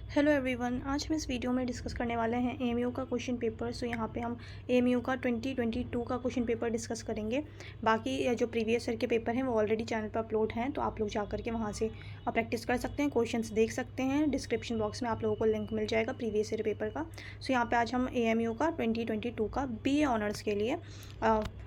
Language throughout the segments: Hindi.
हेलो एवरीवन, आज हम इस वीडियो में डिस्कस करने वाले हैं एएमयू का क्वेश्चन पेपर। सो यहाँ पे हम एएमयू का 2022 का क्वेश्चन पेपर डिस्कस करेंगे। बाकी जो प्रीवियस ईयर के पेपर हैं वो ऑलरेडी चैनल पर अपलोड हैं, तो आप लोग जा करके वहाँ से प्रैक्टिस कर सकते हैं, क्वेश्चंस देख सकते हैं। डिस्क्रिप्शन बॉक्स में आप लोगों को लिंक मिल जाएगा प्रीवियस ईयर पेपर का। सो यहाँ पर आज हम एएमयू का 2022 का BA ऑनर्स के लिए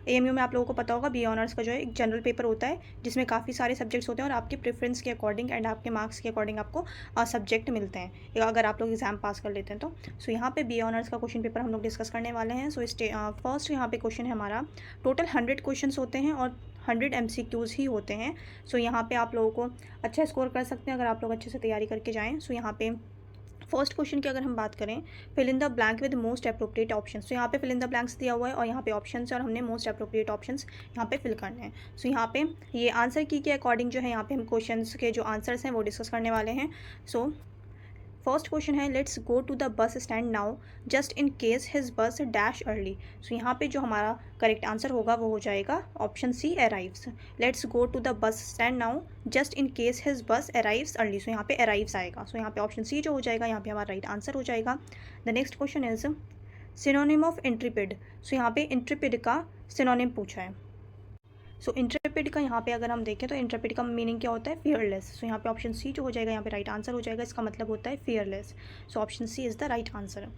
एएमयू में आप लोगों को पता होगा BA ऑनर्स का जो है एक जनरल पेपर होता है जिसमें काफ़ी सारे सब्जेक्ट्स होते हैं और आपके प्रेफरेंस के अकॉर्डिंग एंड आपके मार्क्स के अकॉर्डिंग आपको सब्जेक्ट मिलते हैं या अगर आप लोग एग्जाम पास कर लेते हैं तो। सो यहाँ पे BA ऑनर्स का क्वेश्चन पेपर हम लोग डिस्कस करने वाले हैं। सो फर्स्ट यहाँ पे क्वेश्चन है हमारा, टोटल 100 क्वेश्चन होते हैं और 100 MCQs ही होते हैं। सो यहाँ पे आप लोगों को अच्छा स्कोर कर सकते हैं अगर आप लोग अच्छे से तैयारी करके जाएँ। सो यहाँ पे फर्स्ट क्वेश्चन की अगर हम बात करें, fill in the blank with most appropriate options. तो यहाँ पे फिल इन द ब्लैंक्स दिया हुआ है और यहाँ पे ऑप्शंस और हमने मोस्ट अप्रोप्रिएट ऑप्शंस यहाँ पे फिल करने हैं। सो यहाँ पे ये आंसर की के अकॉर्डिंग जो है यहाँ पे हम क्वेश्चंस के जो आंसर्स हैं वो डिस्कस करने वाले हैं। सो फर्स्ट क्वेश्चन है, let's go to the bus stand now just in case his bus dash early. सो यहाँ पे जो हमारा करेक्ट आंसर होगा वो हो जाएगा option C, arrives. Let's go to the bus stand now just in case his bus arrives early. सो यहाँ पे अराइव्स आएगा। सो यहाँ पे ऑप्शन सी जो हो जाएगा यहाँ पे हमारा राइट आंसर हो जाएगा। The next question is synonym of intrepid. So यहाँ पे इंट्रिपिड का सिनोनिम पूछा है। सो इंट्रेपिड का यहाँ पे अगर हम देखें तो इंट्रेपिड का मीनिंग क्या होता है, फियरलेस। सो यहाँ पे ऑप्शन सी जो हो जाएगा यहाँ पे राइट आंसर हो जाएगा, इसका मतलब होता है fearless. So option C is the right answer.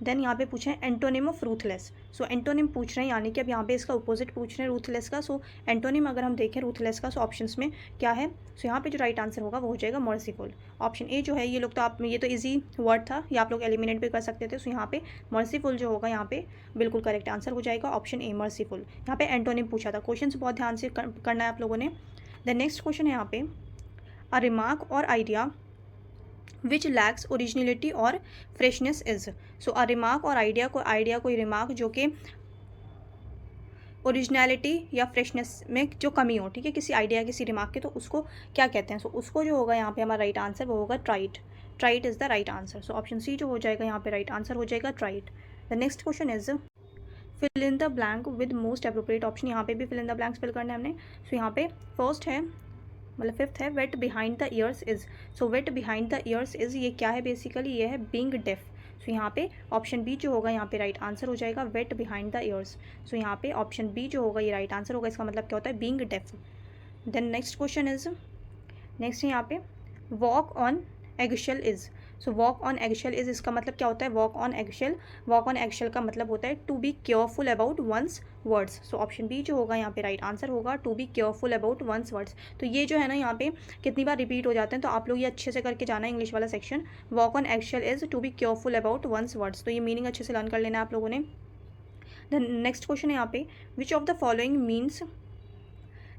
Then यहाँ पे पूछे antonym of ruthless. So antonym पूछ रहे हैं, यानी कि अब यहाँ पे इसका अपोजिट पूछ रहे हैं रूथलेस का। सो एंटोनिम अगर हम देखें रूथलेस का, सो ऑप्शंस में क्या है, सो यहाँ पे जो राइट आंसर होगा वो हो जाएगा मर्सीफुल। ऑप्शन ए जो है, ये लोग तो आप, ये तो इजी वर्ड था, ये आप लोग एलिमिनेट भी कर सकते थे। सो यहाँ पे मर्सीफुल जो होगा यहाँ पे बिल्कुल करेक्ट आंसर हो जाएगा, ऑप्शन ए मर्सीफुल। यहाँ पे एंटोनिम पूछा था, क्वेश्चन बहुत ध्यान से करना है आप लोगों ने। द नेक्स्ट क्वेश्चन है यहाँ पे, अ रिमार्क और आइडिया विच लैक्स ओरिजिनलिटी और freshness is. So a remark और आइडिया कोई रिमार्क जो कि ओरिजिनलिटी या फ्रेशनेस में जो कमी हो, ठीक है, किसी आइडिया किसी रिमार्क की, तो उसको क्या कहते हैं। सो उसको जो होगा यहाँ पे हमारा राइट आंसर वो होगा trite. Trite is the right answer. So option C जो हो जाएगा यहाँ पे राइट आंसर हो जाएगा trite. The next question is fill in the blank with most appropriate option. यहाँ पे भी fill in the blanks fill करना है हमने। सो यहाँ पे फर्स्ट है, मतलब फिफ्थ है, wet behind the ears is. So wet behind the ears is ये क्या है, बेसिकली ये है बीइंग डेफ। सो यहाँ पे ऑप्शन बी जो होगा यहाँ पे राइट आंसर हो जाएगा, वेट बिहाइंड द ईयर्स। सो यहाँ पे ऑप्शन बी जो होगा ये राइट आंसर होगा, इसका मतलब क्या होता है, being deaf. Then next question is, next है यहाँ पे walk on eggshell is. So walk on eggshell is, इसका मतलब क्या होता है, walk on eggshell. Walk on eggshell का मतलब होता है to be careful about one's words. So option B जो होगा यहाँ पे राइट आंसर होगा, to be careful about one's words. तो ये जो है ना यहाँ पे कितनी बार रिपीट हो जाते हैं, तो आप लोग ये अच्छे से करके जाना है इंग्लिश वाला सेक्शन। Walk on eggshell is to be careful about one's words. तो ये मीनिंग अच्छे से लर्न कर लेना है आप लोगों ने। द नेक्स्ट क्वेश्चन है यहाँ पे, which of the following means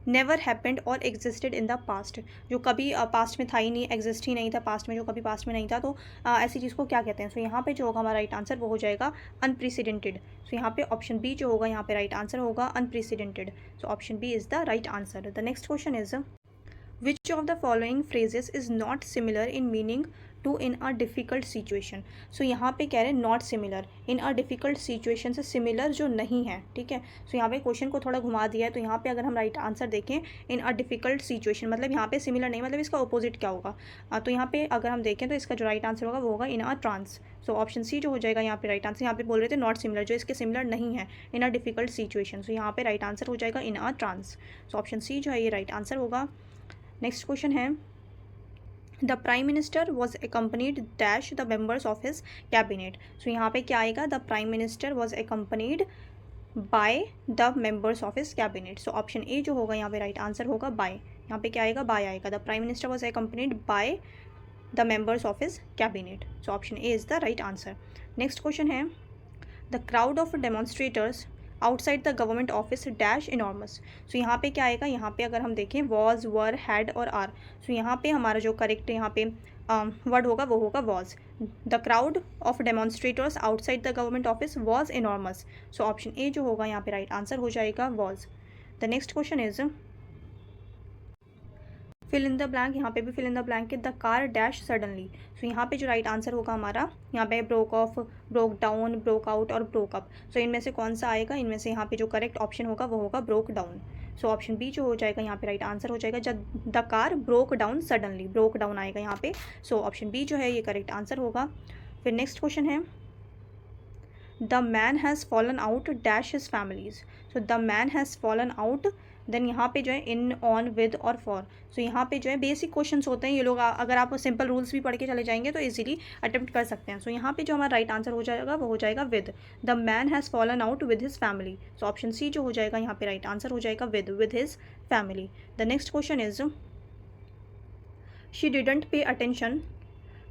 never happened और एग्जिस्टेड इन द पास्ट। जो कभी पास्ट में था ही नहीं, एग्जिस्ट ही नहीं था पास्ट में, जो कभी पास्ट में नहीं था, तो ऐसी चीज़ को क्या कहते हैं। सो यहाँ पे जो होगा हमारा राइट आंसर वो हो जाएगा अनप्रेसिडेंटेड। सो यहाँ पे ऑप्शन बी जो होगा यहाँ पे राइट आंसर होगा unprecedented. So option B is the right answer. The next question is, which of the following phrases is not similar in meaning to in a difficult situation. So यहाँ पे कह रहे हैं not similar in a difficult situation, से सिमिलर जो नहीं है, ठीक है। सो यहाँ पे क्वेश्चन को थोड़ा घुमा दिया है, तो यहाँ पे अगर हम राइट आंसर देखें, इन अ डिफ़िकल्ट सिचुएशन मतलब यहाँ पे सिमिलर नहीं, मतलब इसका अपोजिट क्या होगा। तो यहाँ पे अगर हम देखें तो इसका जो राइट आंसर होगा वो होगा इन a trans. So option C जो हो जाएगा यहाँ पे राइट आंसर। यहाँ पे बोल रहे थे नॉट सिमिलर, जो इसके सिमिलर नहीं है, इन अ डिफ़िकल्ट सिचुएशन। सो यहाँ पे राइट आंसर हो जाएगा इन a trans. So option C जो है ये राइट आंसर होगा। नेक्स्ट क्वेश्चन है, the prime minister was accompanied dash the members of his cabinet. So यहाँ पे क्या आएगा, the prime minister was accompanied by the members of his cabinet. So option A जो होगा यहाँ पे राइट आंसर होगा बाय। यहाँ पे क्या आएगा, बाय आएगा। The prime minister was accompanied by the members of his cabinet. So option A is the right answer. Next question है, the crowd of demonstrators outside the government office dash enormous. So यहाँ पे क्या आएगा, यहाँ पे अगर हम देखें वॉज, वर, हैड और आर। सो यहाँ पे हमारा जो करेक्ट यहाँ पे वर्ड होगा वो होगा was. The crowd of demonstrators outside the government office was enormous. So option A जो होगा यहाँ पे राइट आंसर हो जाएगा was. The next question is, fill in the blank. यहाँ पे भी fill in the blank the car dash suddenly. So यहाँ पे जो राइट आंसर होगा हमारा, यहाँ पे broke off, broke down, broke out और ब्रोक अप। सो इनमें से कौन सा आएगा, इनमें से यहाँ पे जो करेक्ट ऑप्शन होगा वो होगा broke down. So option B जो हो जाएगा यहाँ पे राइट आंसर हो जाएगा, जब the car broke down suddenly, broke down आएगा यहाँ पे। सो ऑप्शन बी जो है ये करेक्ट आंसर होगा। फिर नेक्स्ट क्वेश्चन है the man has fallen out dash his families. So the man has fallen out, then यहाँ पे जो है इन, ऑन, विद और फॉर। सो यहाँ पे जो है बेसिक क्वेश्चंस होते हैं ये लोग, अगर आप सिंपल रूल्स भी पढ़ के चले जाएंगे तो इजीली अटेम्प्ट कर सकते हैं। सो यहाँ पे जो हमारा राइट आंसर हो जाएगा वो हो जाएगा with, the man has fallen out with his family. So option C जो हो जाएगा यहाँ पे राइट आंसर हो जाएगा with his family. The next question is she didn't pay attention,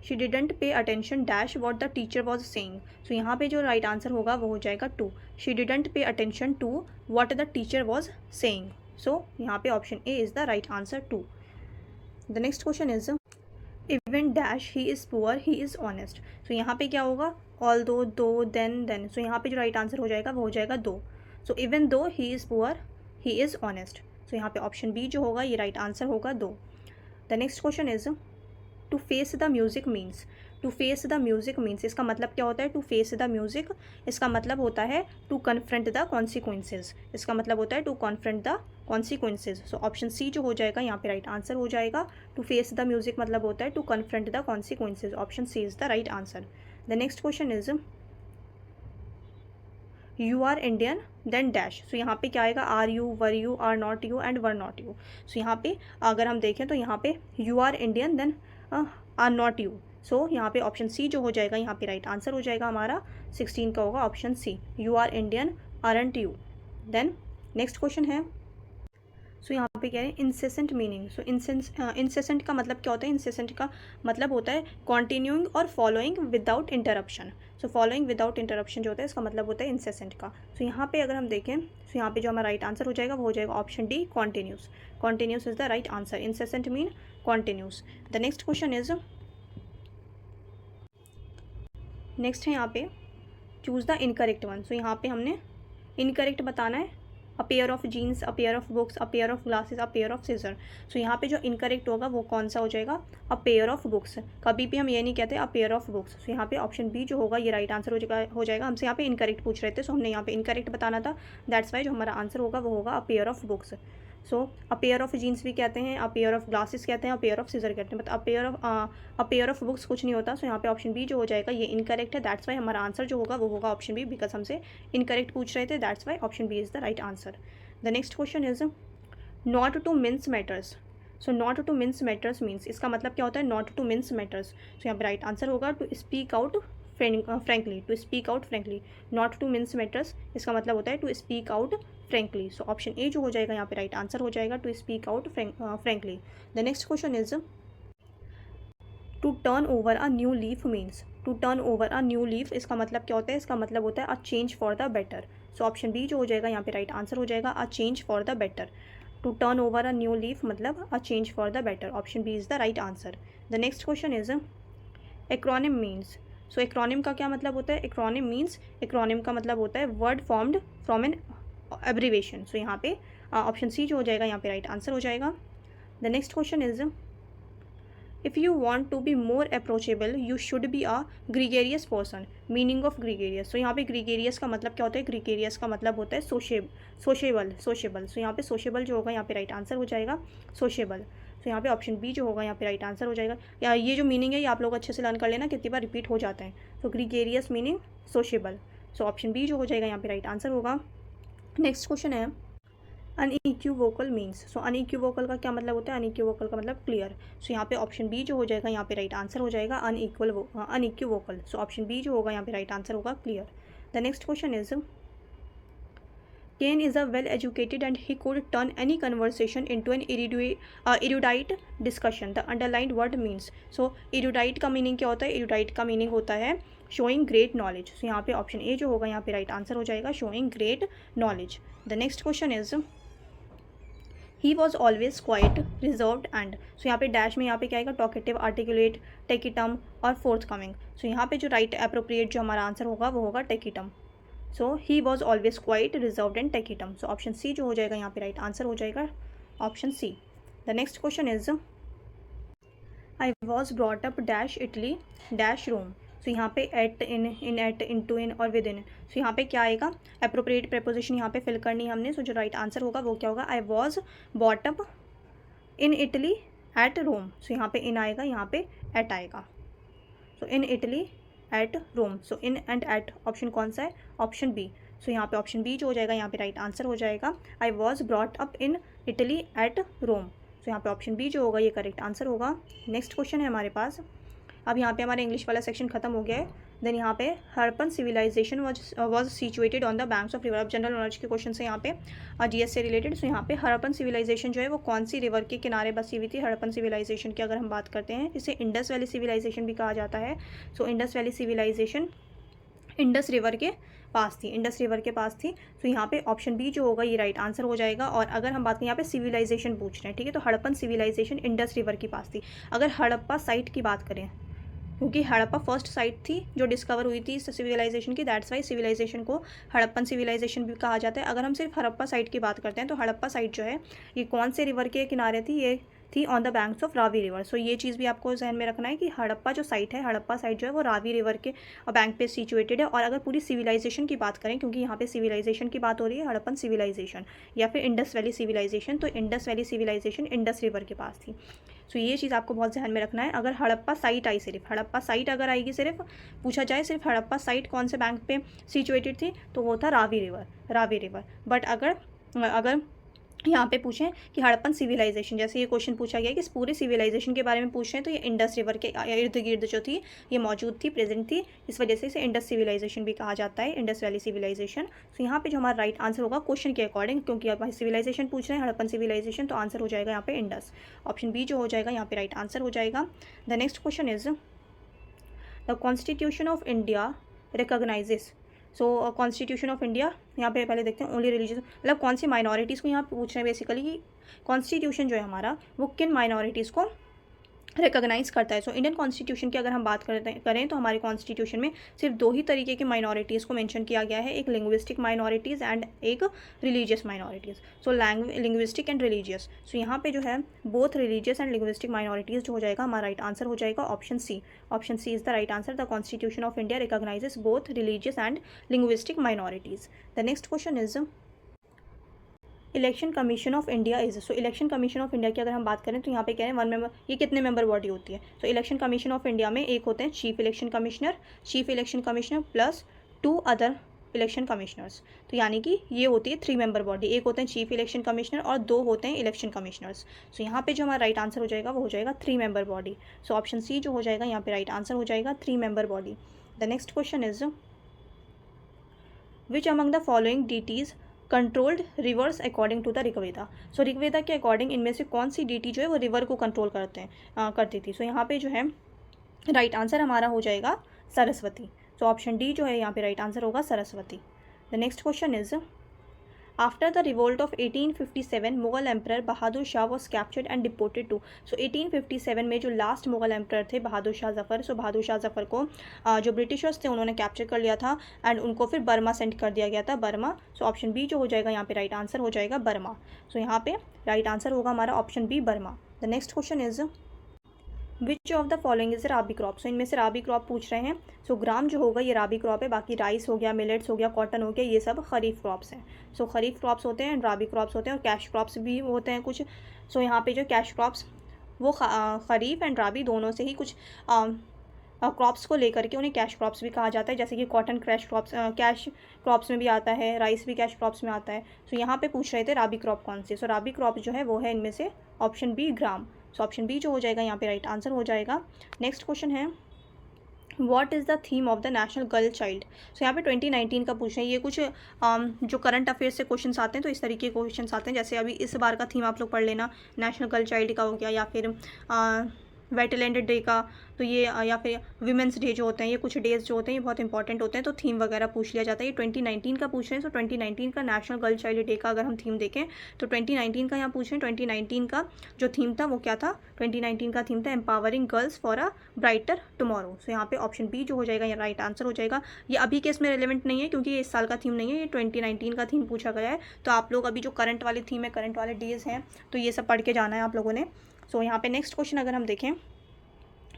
she didn't pay attention dash what the teacher was saying. So यहाँ पे जो राइट आंसर होगा वो हो जाएगा to, she didn't pay attention to what the teacher was saying. So यहाँ पे option A is the right answer to. The next question is even dash he is poor he is honest. So यहाँ पे क्या होगा, ऑल दो देन। सो यहाँ पे जो राइट आंसर हो जाएगा वो हो जाएगा दो। So even though he is poor he is honest. So यहाँ पे ऑप्शन बी जो होगा ये राइट आंसर होगा दो। The next question is to face the music means, to face the music means इसका मतलब क्या होता है, टू फेस द म्यूज़िक इसका मतलब होता है टू कन्फ्रंट द कॉन्सिक्वेंसेज, इसका मतलब होता है to confront the consequences. So option C जो हो जाएगा यहाँ पे राइट आंसर हो जाएगा, टू फेस द म्यूज़िक मतलब होता है to confront the consequences. Option C is the right answer. The next question is you are Indian then dash. So यहाँ पे क्या आएगा, are you, were you, are not you and were not you. So यहाँ पे अगर हम देखें तो यहाँ पे you are Indian then are not you. So यहाँ पे ऑप्शन सी जो हो जाएगा यहाँ पे राइट आंसर हो जाएगा हमारा 16 का होगा option C, you are Indian aren't you. Then next question है, सो यहाँ पे क्या है इंसेसेंट मीनिंग। सो इंसेसेंट का मतलब क्या होता है, इंसेसेंट का मतलब होता है कॉन्टिन्यूइंग और following without interruption. So following without interruption जो होता है इसका मतलब होता है इंसेसेंट का। सो यहाँ पे अगर हम देखें तो यहाँ पे जो हमारा राइट आंसर हो जाएगा वो हो जाएगा option D continuous. Continuous is the right answer, incessant mean continuous. The next question is, next है यहाँ पे choose the incorrect one. So यहाँ पे हमने इनकरेक्ट बताना है, a pair of jeans, a pair of books, a pair of glasses, a pair of scissor. So यहाँ पे जो इनकरेक्ट होगा वो कौन सा हो जाएगा, अ पेयर ऑफ बुक्स। कभी भी हम ये नहीं कहते अ पेयर ऑफ बुक्स। सो यहाँ पे ऑप्शन बी जो होगा ये राइट आंसर हो जाएगा। हमसे यहाँ पे इनकरेक्ट पूछ रहे थे, सो हमने यहाँ पे इनकरेक्ट बताना था, दैट्स वाई जो हमारा आंसर होगा वो होगा a pair of books. So a pair of jeans भी कहते हैं, अ पेयर ऑफ ग्लासेस कहते हैं, अ पेयर ऑफ सीजर कहते हैं, but a pair of books कुछ नहीं होता। सो यहाँ पे ऑप्शन बी जो हो जाएगा ये इनकरेक्ट है, दैट्स वाई हमारा आंसर जो होगा वो होगा ऑप्शन बी, बिकॉज हमसे इनकरेक्ट पूछ रहे थे, that's why option B is the right answer. The next question is not to mince matters. So not to mince matters means इसका मतलब क्या होता है, not to mince matters. So यहाँ पे राइट आंसर होगा to speak out frankly, to speak out frankly. Not to mince matters इसका मतलब होता है to speak out frankly. So option A जो हो जाएगा यहाँ पे राइट आंसर हो जाएगा to speak out frankly. The next question is to turn over a new leaf means, to turn over a new leaf इसका मतलब क्या होता है, इसका मतलब होता है a change for the better. So option B जो हो जाएगा यहाँ पे राइट आंसर हो जाएगा a change for the better. To turn over a new leaf मतलब अ change for the better. Option B is the right answer. The next question is acronym means. So acronym का क्या मतलब होता है, एक्रोनिम मीन्स एक्रोनिम का मतलब होता है word formed from an abbreviation. So यहाँ पे ऑप्शन सी जो हो जाएगा यहाँ पे राइट आंसर हो जाएगा। The next question is if you want to be more approachable you should be a gregarious person. Meaning of gregarious. So यहाँ पे ग्रीगेरियस का मतलब क्या होता है, ग्रीगेरियस का मतलब होता है सोशेबल। सो यहाँ पे सोशेबल जो होगा यहाँ पे राइट आंसर हो जाएगा सोशेबल। सो यहाँ पे ऑप्शन बी जो होगा यहाँ पे राइट आंसर हो जाएगा। या ये जो मीनिंग है ये आप लोग अच्छे से लर्न कर लेना, कितनी बार रिपीट हो जाते हैं। So gregarious meaning sociable. So option B जो हो जाएगा यहाँ पे राइट आंसर होगा। नेक्स्ट क्वेश्चन है अनइक्यूवोकल मीन्स। सो अनइक्यूवोकल का क्या मतलब होता है, अनइक्यूवोकल का मतलब क्लियर। सो यहाँ पे ऑप्शन बी जो हो जाएगा यहाँ पे राइट आंसर हो जाएगा अनइक्यूवोकल। सो ऑप्शन बी जो होगा यहाँ पे राइट आंसर होगा clear. The next question is Kane is a well-educated and he could turn any conversation into an erudite discussion. The underlined word means. So erudite का मीनिंग क्या होता है, erudite का मीनिंग होता है showing great knowledge. So यहाँ पे ऑप्शन ए जो होगा यहाँ पे राइट आंसर हो जाएगा showing great knowledge. The next question is he was always quite reserved and. So यहाँ पे डैश में यहाँ पे क्या आएगा, टॉकेटिव, आर्टिकुलेट, टेकिटम और फोर्थ कमिंग। सो यहाँ पे जो राइट अप्रोप्रिएट जो हमारा आंसर होगा वो होगा taciturn. So he was always quite reserved and taciturn. So option C जो हो जाएगा यहाँ पे राइट आंसर हो जाएगा option C. The next question is I was brought up dash Italy dash Rome. So यहाँ पे at, in at, in to, in और विद इन। सो यहाँ पे क्या आएगा, अप्रोप्रिएट प्रेपोजिशन यहाँ पे फिल करनी है हमने। सो जो राइट आंसर होगा वो क्या होगा, I was bought up in Italy at Rome. So यहाँ पे इन आएगा, यहाँ पे एट आएगा। So in Italy at Rome. So in and at option कौन सा है, ऑप्शन बी। सो यहाँ पे ऑप्शन बी जो हो जाएगा यहाँ पे राइट आंसर हो जाएगा, I was brought up in Italy at Rome. So यहाँ पे ऑप्शन बी जो होगा ये करेक्ट आंसर होगा। नेक्स्ट क्वेश्चन है हमारे पास। अब यहाँ पे हमारा इंग्लिश वाला सेक्शन खत्म हो गया है। देन यहाँ पे Harappan civilization was situated on the banks of river. अब जनरल नॉलेज के क्वेश्चन है यहाँ पे जीएस से रिलेटेड। सो यहाँ पे हड़प्पन सिविलाइजेशन जो है वो कौन सी रिवर के किनारे बसी हुई थी। हड़प्पन सिविलाइजेशन की अगर हम बात करते हैं, इसे इंडस वैली सिविलाइजेशन भी कहा जाता है। So Indus valley civilization Indus river के पास थी, इंडस रिवर के पास थी। तो यहाँ पे ऑप्शन बी जो होगा ये राइट आंसर हो जाएगा। और अगर हम बात करें यहाँ पे सिविलाइजेशन पूछ रहे हैं, ठीक है, तो हड़प्पन सिविलाइजेशन इंडस रिवर के पास थी। अगर हड़प्पा साइट की बात करें, क्योंकि हड़प्पा फर्स्ट साइट थी जो डिस्कवर हुई थी इस सिविलाइजेशन की, दैट्स वाई सिविलाइजेशन को हड़प्पन सिविलाइजेशन भी कहा जाता है। अगर हम सिर्फ हड़प्पा साइट की बात करते हैं तो हड़प्पा साइट जो है ये कौन से रिवर के किनारे थी, ये थी on the banks of Ravi river. So ये चीज़ भी आपको जहन में रखना है कि हड़प्पा जो साइट है, हड़प्पा साइट जो है वो रावी रिवर के बैंक पे सिचुएटेड है। और अगर पूरी सिविलाइजेशन की बात करें, क्योंकि यहाँ पे सिविलाइजेशन की बात हो रही है, हड़प्पन सिविलाइजेशन या फिर इंडस वैली सिविलाइजेशन, तो Indus valley civilization Indus river के पास थी। सो ये चीज़ आपको बहुत ध्यान में रखना है। अगर हड़प्पा साइट आई, सिर्फ हड़प्पा साइट अगर आएगी, सिर्फ पूछा जाए सिर्फ हड़प्पा साइट कौन से बैंक पे सिचुएटेड थी, तो वो था Ravi river, Ravi river. But अगर यहाँ पे पूछें कि हड़प्पन सिविलाइजेशन, जैसे ये क्वेश्चन पूछा गया कि इस पूरे सिविलाइजेशन के बारे में पूछ रहे हैं, तो ये इंडस रिवर के इर्द गिर्द जो थी ये मौजूद थी, प्रेजेंट थी, इस वजह से इसे इंडस सिविलाइजेशन भी कहा जाता है, इंडस वैली सिविलाइजेशन। तो यहाँ पे जो हमारा राइट आंसर होगा क्वेश्चन के अकॉर्डिंग, क्योंकि अब सिविलाइजेशन पूछ रहे हैं हड़प्पन सिविलाइजेशन, तो आंसर हो जाएगा यहाँ पे इंडस। ऑप्शन बी जो हो जाएगा यहाँ पे राइट आंसर हो जाएगा। The next question is the constitution of India recognises. So constitution of India, यहाँ पे पहले देखते हैं ओनली रिलीजियस, मतलब कौन सी माइनॉरिटीज़ को यहाँ पूछ रहे हैं बेसिकली कि कॉन्स्टिट्यूशन जो है हमारा वो किन माइनॉरिटीज़ को रिकॉग्नाइज करता है। सो इंडियन कॉन्स्टिट्यूशन की अगर हम बात करें तो हमारे कॉन्स्टिट्यूशन में सिर्फ दो ही तरीके की माइनॉरिटीज़ को मेंशन किया गया है, एक लिंग्विस्टिक माइनॉरिटीज़ एंड एक religious minorities. So linguistic and religious. So यहाँ पे जो है both religious and linguistic minorities जो हो जाएगा हमारा राइट आंसर हो जाएगा option C. Option C is the right answer. The constitution of India recognises both religious and linguistic minorities. The next question is election commission of India is. So election commission of India की अगर हम बात करें तो यहाँ पे कह रहे हैं 1 मेंबर, ये कितने मेंबर बॉडी होती है। तो इलेक्शन कमीशन ऑफ इंडिया में एक होते हैं chief election commissioner plus 2 other election commissioners. तो यानी कि ये होती है 3 मेंबर बॉडी, एक होते हैं चीफ इलेक्शन कमिश्नर और 2 होते हैं इलेक्शन कमिश्नर्स। सो यहाँ पे जो हमारा राइट आंसर हो जाएगा वो हो जाएगा 3 member body. So option C जो हो जाएगा यहाँ पे राइट आंसर हो जाएगा 3 member body. The next question is which among the following deities controlled rivers according to the Rigveda. So Rigveda के अकॉर्डिंग इनमें से कौन सी डीटी जो है वो रिवर को कंट्रोल करती थी। सो यहाँ पे जो है राइट आंसर हमारा हो जाएगा सरस्वती। सो ऑप्शन डी जो है यहाँ पे राइट आंसर होगा Saraswati. The next question is after the revolt of 1857 Mughal emperor Bahadur Shah was captured and deported to. So 1857 में जो लास्ट मुगल एम्पर थे बहादुर शाह जफ़र, सो बहादुर शाह जफ़र को जो ब्रिटिशर्स थे उन्होंने कैप्चर कर लिया था एंड उनको फिर बर्मा सेंड कर दिया गया था, बर्मा। सो ऑप्शन बी जो हो जाएगा यहाँ पे राइट आंसर हो जाएगा बर्मा। सो यहाँ पे राइट आंसर होगा हमारा option B Burma. The next question is which of the following is rabi crop. So इनमें से राबी क्रॉप पूछ रहे हैं। सो ग्राम जो होगा ये राबी क्रॉप है, बाकी राइस हो गया, मिलेट्स हो गया, कॉटन हो गया, ये सब खरीफ क्रॉप्स हैं। सो खरीफ क्रॉप्स होते हैं, राबी क्रॉप्स होते हैं और कैश क्रॉप्स भी होते हैं कुछ। सो यहाँ पे जो कैश क्रॉप्स वो खरीफ एंड राबी दोनों से ही कुछ क्रॉप्स को लेकर के उन्हें कैश क्रॉप्स भी कहा जाता है, जैसे कि कॉटन कैश क्रॉप्स में भी आता है, राइस भी कैश क्रॉप्स में आता है। सो यहाँ पे पूछ रहे थे राबी क्रॉप कौन सी। सो राबी क्रॉप जो है वो है इनमें से option B gram. So option B जो हो जाएगा यहाँ पे राइट आंसर हो जाएगा। नेक्स्ट क्वेश्चन है what is the theme of the national girl child. So यहाँ पे 2019 का पूछ रहे हैं। ये कुछ जो करंट अफेयर्स से क्वेश्चन आते हैं तो इस तरीके के क्वेश्चन आते हैं, जैसे अभी इस बार का थीम आप लोग पढ़ लेना, नेशनल गर्ल चाइल्ड का हो गया, या फिर वेटलैंड डे का, तो ये या फिर वीमेंस डे जो होते हैं, ये कुछ डेज जो होते हैं ये बहुत इंपॉर्टेंट होते हैं, तो थीम वगैरह पूछ लिया जाता है। ये 2019 का पूछ रहे हैं। सो 2019 का नेशनल गर्ल चाइल्ड डे का अगर हम थीम देखें तो 2019 का यहाँ पूछ रहे हैं। 2019 का जो थीम था वो क्या था, 2019 का थीम था empowering girls for a brighter tomorrow. So यहाँ पे ऑप्शन बी जो हो जाएगा ये राइट आंसर हो जाएगा। ये अभी के इसमें रिलेवेंट नहीं है क्योंकि ये इस साल का थीम नहीं है, ये 2019 का थीम पूछा गया है। तो आप लोग अभी जो करंट वाली थीम है, करंट वाले डेज हैं, तो ये सब पढ़ के जाना है आप लोगों ने। सो यहाँ पे नेक्स्ट क्वेश्चन अगर हम देखें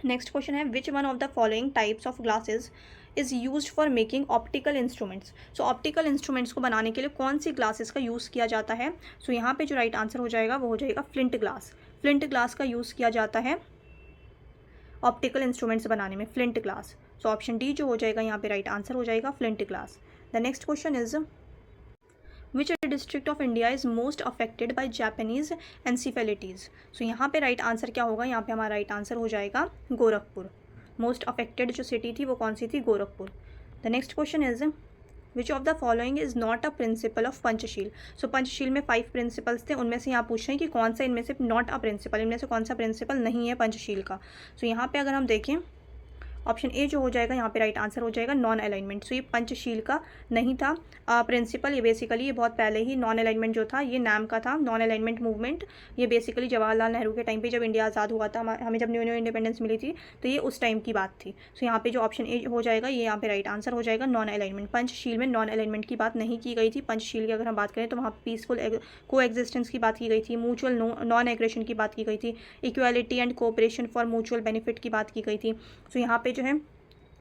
नेक्स्ट क्वेश्चन है विच one of the following types of glasses is use for making optical instruments. So optical instruments को बनाने के लिए कौन सी ग्लासेस का यूज़ किया जाता है। सो यहाँ पे जो राइट आंसर हो जाएगा वो हो जाएगा फ्लिंट ग्लास। फ्लिंट ग्लास का यूज़ किया जाता है ऑप्टिकल इंस्ट्रूमेंट्स बनाने में, flint glass. So option D जो हो जाएगा यहाँ पे राइट आंसर हो जाएगा flint glass. The next question is which district of India is most affected by Japanese encephalitis. So यहाँ पे राइट आंसर क्या होगा, यहाँ पे हमारा राइट आंसर हो जाएगा गोरखपुर। मोस्ट अफेक्टेड जो सिटी थी वो कौन सी थी, Gorakhpur. The next question is which of the following is not a principle of Panchsheel. So Panchsheel में 5 प्रिंसिपल्स थे, उनमें से यहाँ पूछ रहे हैं कि कौन सा इनमें से नॉट अ प्रिंसिपल, इनमें से कौन सा प्रिंसिपल नहीं है पंचशील का। सो यहाँ पे अगर हम देखें ऑप्शन ए जो हो जाएगा यहाँ पे राइट आंसर हो जाएगा नॉन अलाइनमेंट। सो ये पंचशील का नहीं था प्रिंसिपल, ये बेसिकली ये बहुत पहले ही नॉन अलाइनमेंट जो था ये नाम का था, नॉन अलाइनमेंट मूवमेंट। ये बेसिकली जवाहरलाल नेहरू के टाइम पे जब इंडिया आज़ाद हुआ था, हमें जब न्यू न्यू इंडिपेंडेंस मिली थी, तो ये उस टाइम की बात थी। सो यहाँ पे जो ऑप्शन ए हो जाएगा ये यहाँ पे राइट आंसर हो जाएगा नॉन अलाइनमेंट। पंचशील में नॉन अलाइनमेंट की बात नहीं की गई थी। पंचशील की अगर हम बात करें तो वहाँ पीसफुल को एग्जिस्टेंस की बात की गई थी, म्यूचुअल नॉन एग्रेशन की बात की गई थी, equality and cooperation for mutual benefit की बात की गई थी। सो यहाँ पे जो है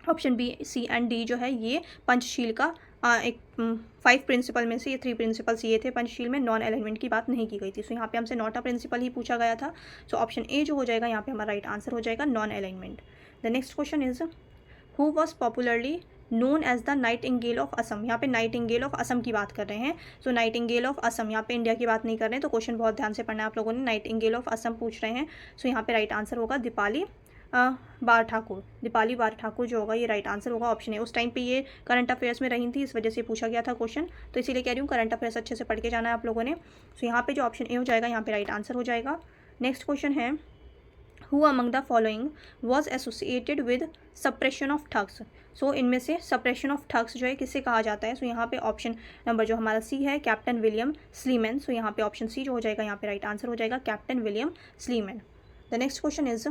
option B, C and D जो है ये पंचशील का एक 5 प्रिंसिपल में से ये 3 प्रिंसिपल्स ये थे पंचशील में, नॉन अलाइनमेंट की बात नहीं की गई थी। सो यहाँ पे हमसे नॉट अ प्रिंसिपल ही पूछा गया था। सो ऑप्शन ए जो हो जाएगा यहाँ पे हमारा राइट आंसर हो जाएगा non alignment. The next question is who was popularly known as the nightingale of Assam. यहाँ पे नाइटिंगेल ऑफ असम की बात कर रहे हैं। सो नाइटिंगेल ऑफ असम, यहाँ पे इंडिया की बात नहीं कर रहे हैं, तो क्वेश्चन बहुत ध्यान से पढ़ना है आप लोगों ने। नाइटिंगेल ऑफ असम पूछ रहे हैं। सो यहाँ पे राइट आंसर होगा दीपाली बार ठाकुर। दीपाली बार ठाकुर जो होगा ये राइट आंसर होगा ऑप्शन है। उस टाइम पे ये करंट अफेयर्स में रही थी, इस वजह से पूछा गया था क्वेश्चन, तो इसीलिए कह रही हूँ करंट अफेयर्स अच्छे से पढ़ के जाना है आप लोगों ने। सो यहाँ पे जो ऑप्शन ए हो जाएगा यहाँ पे राइट आंसर हो जाएगा। नेक्स्ट क्वेश्चन है who among the following was associated with suppression of thugs. So इनमें से सप्रेशन ऑफ ठग्स जो है किससे कहा जाता है। सो यहाँ पे ऑप्शन नंबर जो हमारा सी है कैप्टन विलियम स्लीमैन। सो यहाँ पे ऑप्शन सी जो हो जाएगा यहाँ पे राइट आंसर हो जाएगा captain William Sleeman. The next question is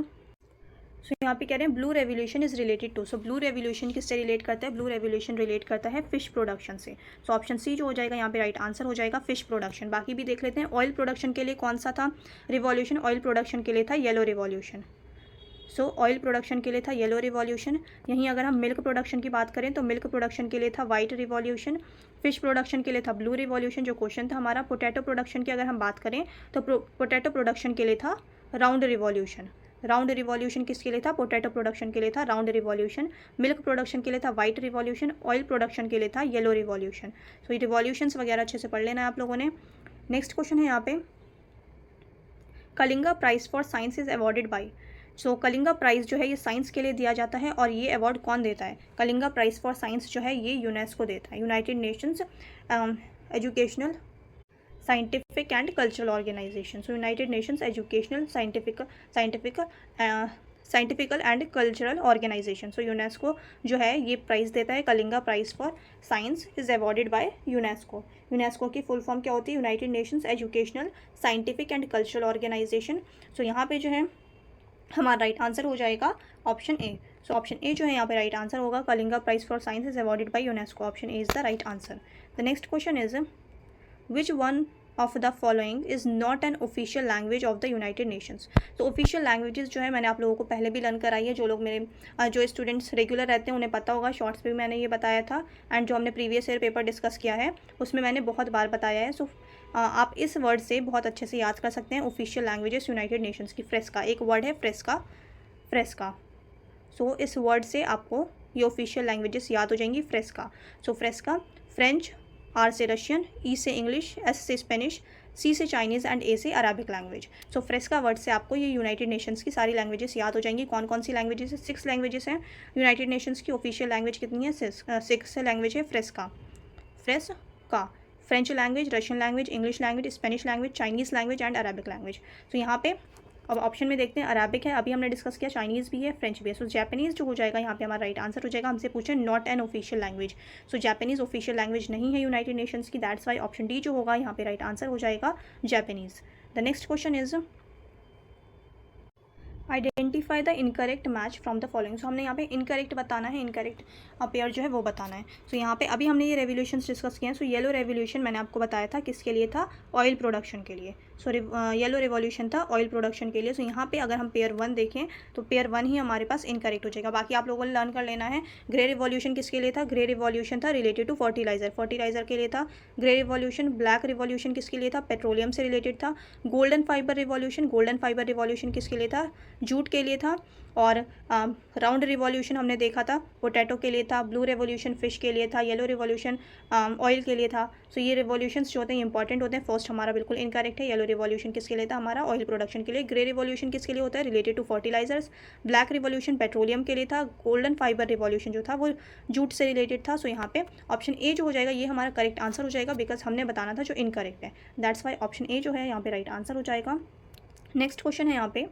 so यहाँ पे कह रहे हैं blue revolution is related to. So blue revolution किससे रिलेट करता है, ब्लू रेवोल्यूशन रिलेट करता है फिश प्रोडक्शन से। सो ऑप्शन सी जो हो जाएगा यहाँ पे राइट आंसर हो जाएगा फिश प्रोडक्शन। बाकी भी देख लेते हैं। ऑयल प्रोडक्शन के लिए कौन सा था रिवॉल्यूशन, ऑयल प्रोडक्शन के लिए था येलो रिवॉल्यूशन। सो ऑयल प्रोडक्शन के लिए था येलो रिवॉल्यूशन। यहीं अगर हम मिल्क प्रोडक्शन की बात करें तो मिल्क प्रोडक्शन के लिए था वाइट रिवॉल्यूशन। फिश प्रोडक्शन के लिए था ब्लू रिवॉल्यूशन जो क्वेश्चन था हमारा। पोटैटो प्रोडक्शन की अगर हम बात करें तो पोटैटो प्रोडक्शन के लिए था राउंड रिवॉल्यूशन। राउंड रिवॉल्यूशन किसके लिए था, पोटैटो प्रोडक्शन के लिए था राउंड रिवॉल्यूशन। मिल्क प्रोडक्शन के लिए था वाइट रिवॉल्यूशन। ऑयल प्रोडक्शन के लिए था येलो रिवॉल्यूशन। सो ये रिवॉल्यूशंस वगैरह अच्छे से पढ़ लेना है आप लोगों ने। नेक्स्ट क्वेश्चन है यहाँ पे Kalinga prize for science is awarded by. So Kalinga prize जो है ये साइंस के लिए दिया जाता है और ये अवार्ड कौन देता है, कलिंगा प्राइज़ फॉर साइंस जो है ये यूनेस्को देता है, United Nations Educational Scientific and Cultural Organization. So United Nations Educational scientifical and Cultural Organization. So UNESCO जो है ये प्राइज़ देता है, Kalinga prize for science is awarded by UNESCO. UNESCO की फुल फॉर्म क्या होती है, United Nations Educational Scientific and Cultural Organization. So यहाँ पे जो है हमारा राइट आंसर हो जाएगा option A. So option A जो है यहाँ पे राइट आंसर होगा, Kalinga prize for science is awarded by UNESCO. Option A is the right answer. The next question is which one of the following is not an official language of the United Nations. तो ऑफिशियल लैंग्वेजेस जो है मैंने आप लोगों को पहले भी लर्न कराई है, जो लोग मेरे जो स्टूडेंट्स रेगुलर रहते हैं उन्हें पता होगा, शॉर्ट्स पे भी मैंने ये बताया था एंड जो हमने प्रीवियस ईयर पेपर डिस्कस किया है उसमें मैंने बहुत बार बताया है। सो आप इस वर्ड से बहुत अच्छे से याद कर सकते हैं ऑफिशियल लैंग्वेजेस यूनाइटेड नेशंस की। फ्रेस्का एक वर्ड है, फ्रेस्का। सो इस वर्ड से आपको ये ऑफिशियल लैंग्वेजेस याद हो जाएंगी, Fresca. So Fresca French, R से रशियन, ई से इंग्लिश, एस से स्पेनिश, सी से चाइनीज़ एंड ए से Arabic language. So Fresca word से आपको ये यूनाइटेड नेशंस की सारी लैंग्वेजेस याद हो जाएंगी। कौन कौन सी लैंग्वेजेस है, 6 लैंग्वेजेस हैं यूनाइटेड नेशंस की। ऑफिशियल लैंग्वेज कितनी है, 6 लैंग्वेज है। फ्रेस्का French language, Russian language, English language, Spanish language, Chinese language and Arabic language. तो यहाँ पे अब ऑप्शन में देखते हैं, अरबिक है अभी हमने डिस्कस किया, चाइनीज़ भी है, फ्रेंच भी है। सो जापानीज़ जो हो जाएगा यहाँ पे हमारा राइट आंसर हो जाएगा। हमसे पूछे not an official language. So Japanese official language नहीं है यूनाइटेड नेशंस की, दैट्स वाई ऑप्शन डी जो होगा यहाँ पे राइट आंसर हो जाएगा Japanese. The next question is identify the incorrect match from the following. So हमने यहाँ पे इनकरेक्ट बताना है, इनकरेक्ट पेयर जो है वो बताना है। सो यहाँ पे अभी हमने ये रेवोल्यूशन डिस्कस किए हैं। सो येलो रेवोल्यूशन मैंने आपको बताया था किसके लिए था, ऑयल प्रोडक्शन के लिए। सो येलो रिवॉल्यूशन था ऑयल प्रोडक्शन के लिए। सो यहाँ पे अगर हम पेयर 1 देखें तो पेयर 1 ही हमारे पास इनकरेक्ट हो जाएगा। बाकी आप लोगों ने लर्न कर लेना है। ग्रे रिवॉल्यूशन किसके लिए था? ग्रे रिवॉल्यूशन था रिलेटेड टू फर्टिलाइजर के लिए था ग्रे रिवॉल्यूशन। ब्लैक रिवॉल्यूशन किसके लिए था? पेट्रोलियम से रिलेटेड था। गोल्डन फाइबर रिवॉल्यूशन किसके लिए था? जूट के लिए था। और राउंड रिवॉल्यूशन हमने देखा था पोटैटो के लिए था। ब्लू रिवॉल्यूशन फिश के लिए था। येलो रिवॉल्यूशन ऑयल के लिए था। सो ये रिवॉल्यूशंस जो होते हैं इंपॉर्टेंट होते हैं। फर्स्ट हमारा बिल्कुल इनकरेक्ट है। येलो रिवॉल्यूशन किसके लिए था? हमारा ऑयल प्रोडक्शन के लिए। ग्रे रिवॉल्यूशन किसके लिए होता है? Related to fertilizers. Black revolution petroleum के लिए था। गोल्डन फाइबर रिवॉल्यूशन जो था वो जूट से रिलेटेड था। सो यहाँ पे ऑप्शन ए जो हो जाएगा ये हमारा करेक्ट आंसर हो जाएगा, बिकॉज हमने बताना था जो इनकरेक्ट है। दैट्स वाई ऑप्शन ए जो है यहाँ पे राइट आंसर हो जाएगा। नेक्स्ट क्वेश्चन है यहाँ पे,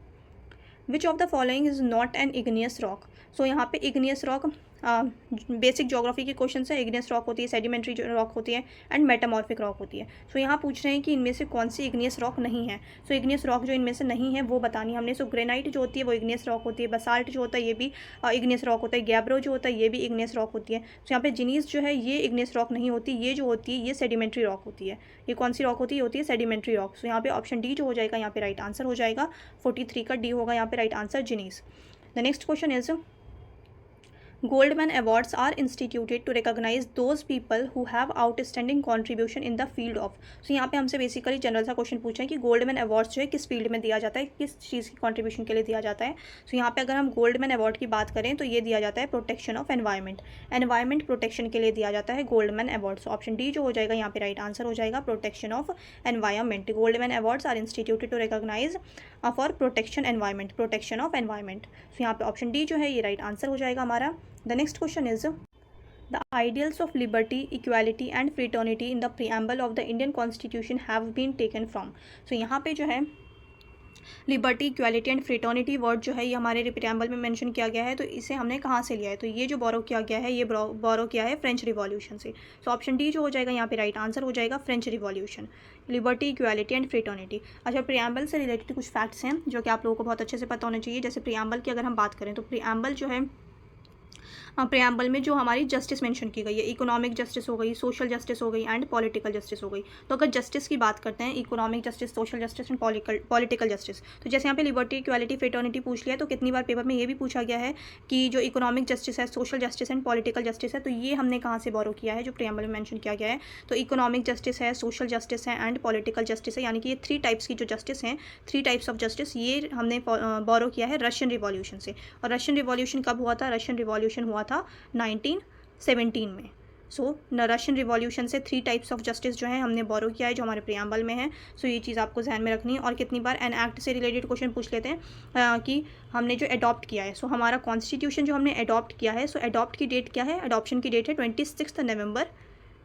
which of the following is not an igneous rock. So यहाँ पे इग्नियस रॉक बेसिक ज्योग्राफी के क्वेश्चन है। इग्नियस रॉक होती है, सेडिमेंट्री रॉक होती है एंड मेटामॉर्फिक रॉक होती है। सो यहाँ पूछ रहे हैं कि इनमें से कौन सी इग्नियस रॉक नहीं है। सो इग्नियस रॉक जो इनमें से नहीं है वो बतानी हमने। सो ग्रेनाइट जो होती है वो इग्नियस रॉक होती है। बसाल्ट जो होता है ये भी इग्नियस रॉक होता है। गैब्रो जो होता है ये भी इग्नियस रॉक होती है। सो यहाँ पे जिनीस जो है ये इग्नियस रॉक नहीं होती। ये जो होती है ये सेडिमेंट्री रॉक होती है। ये कौन सी रॉक होती है? होती है सेडिमेंट्री रॉक। सो यहाँ पे ऑप्शन डी जो हो जाएगा यहाँ पे राइट आंसर हो जाएगा। 43 का डी होगा यहाँ पे right answer, gneiss. The next question is, Goldman Awards are instituted to recognize those people who have outstanding contribution in the field of। So यहाँ पे हमसे बेसिकली जनरल सा क्वेश्चन पूछा है कि गोल्डमैन अवार्ड्स जो है किस फील्ड में दिया जाता है, किस चीज़ की कंट्रीब्यूशन के लिए दिया जाता है। सो यहाँ पे अगर हम गोल्डमैन अवार्ड की बात करें तो ये दिया जाता है प्रोटेक्शन ऑफ एनवायरमेंट प्रोटेक्शन के लिए दिया जाता है Goldman award. So option D जो हो जाएगा यहाँ पे राइट आंसर हो जाएगा, protection of environment. Goldman awards are instituted to recognise for protection of environment. So यहाँ पे ऑप्शन डी जो है ये राइट आंसर हो जाएगा हमारा। The next question is, the ideals of liberty, equality and fraternity in the preamble of the Indian Constitution have been taken from। So यहाँ पे जो है liberty, equality and fraternity word जो है ये हमारे प्रीएम्बल में मेंशन किया गया है। तो इसे हमने कहाँ से लिया है? तो ये जो बोरो किया गया है ये बोरो किया है फ्रेंच रिवॉल्यूशन से। सो ऑप्शन डी जो हो जाएगा यहाँ पे राइट आंसर हो जाएगा, French revolution. Liberty, equality and fraternity. अच्छा, प्रीएम्बल से रिलेटेड कुछ फैक्ट्स हैं जो कि आप लोगों को बहुत अच्छे से पता होने चाहिए। जैसे प्रीएम्बल की अगर हम बात करें तो प्रीएम्बल जो है प्रीएम्बल में जो हमारी जस्टिस मेंशन की गई है, इकोनॉमिक जस्टिस हो गई, सोशल जस्टिस हो गई एंड पॉलिटिकल जस्टिस हो गई। तो अगर जस्टिस की बात करते हैं, economic justice, social justice and political justice, तो जैसे यहाँ पे लिबर्टी, इक्वालिटी, फ्रेटर्निटी पूछ लिया तो कितनी बार पेपर में ये भी पूछा गया है कि जो इकोनॉमिक जस्टिस है, social justice and political justice है, तो ये हमने कहाँ से बोरो किया है जो प्रीएम्बल में मेंशन किया गया है। तो इकोनॉमिक जस्टिस है, सोशल जस्टिस है एंड पॉलिटिकल जस्टिस है, यानी कि ये 3 टाइप्स की जो जस्टिस हैं, 3 टाइप्स ऑफ जस्टिस, ये हमने बोरो किया है रशियन रिवॉल्यूशन से। और रशियन रिवॉल्यूशन कब हुआ था? रशियन रिवॉल्यूशन हुआ था 1917 में। सो रशियन रिवॉल्यूशन से 3 टाइप्स ऑफ जस्टिस जो है हमने बोरो किया है जो हमारे प्रीएम्बल में है। सो ये चीज़ आपको ध्यान में रखनी है। और कितनी बार एन एक्ट से रिलेटेड क्वेश्चन पूछ लेते हैं कि हमने जो अडॉप्ट किया है, सो हमारा कॉन्स्टिट्यूशन जो हमने अडॉप्ट किया है, सो अडॉप्ट की डेट क्या है? अडॉप्शन की डेट है 26 नवंबर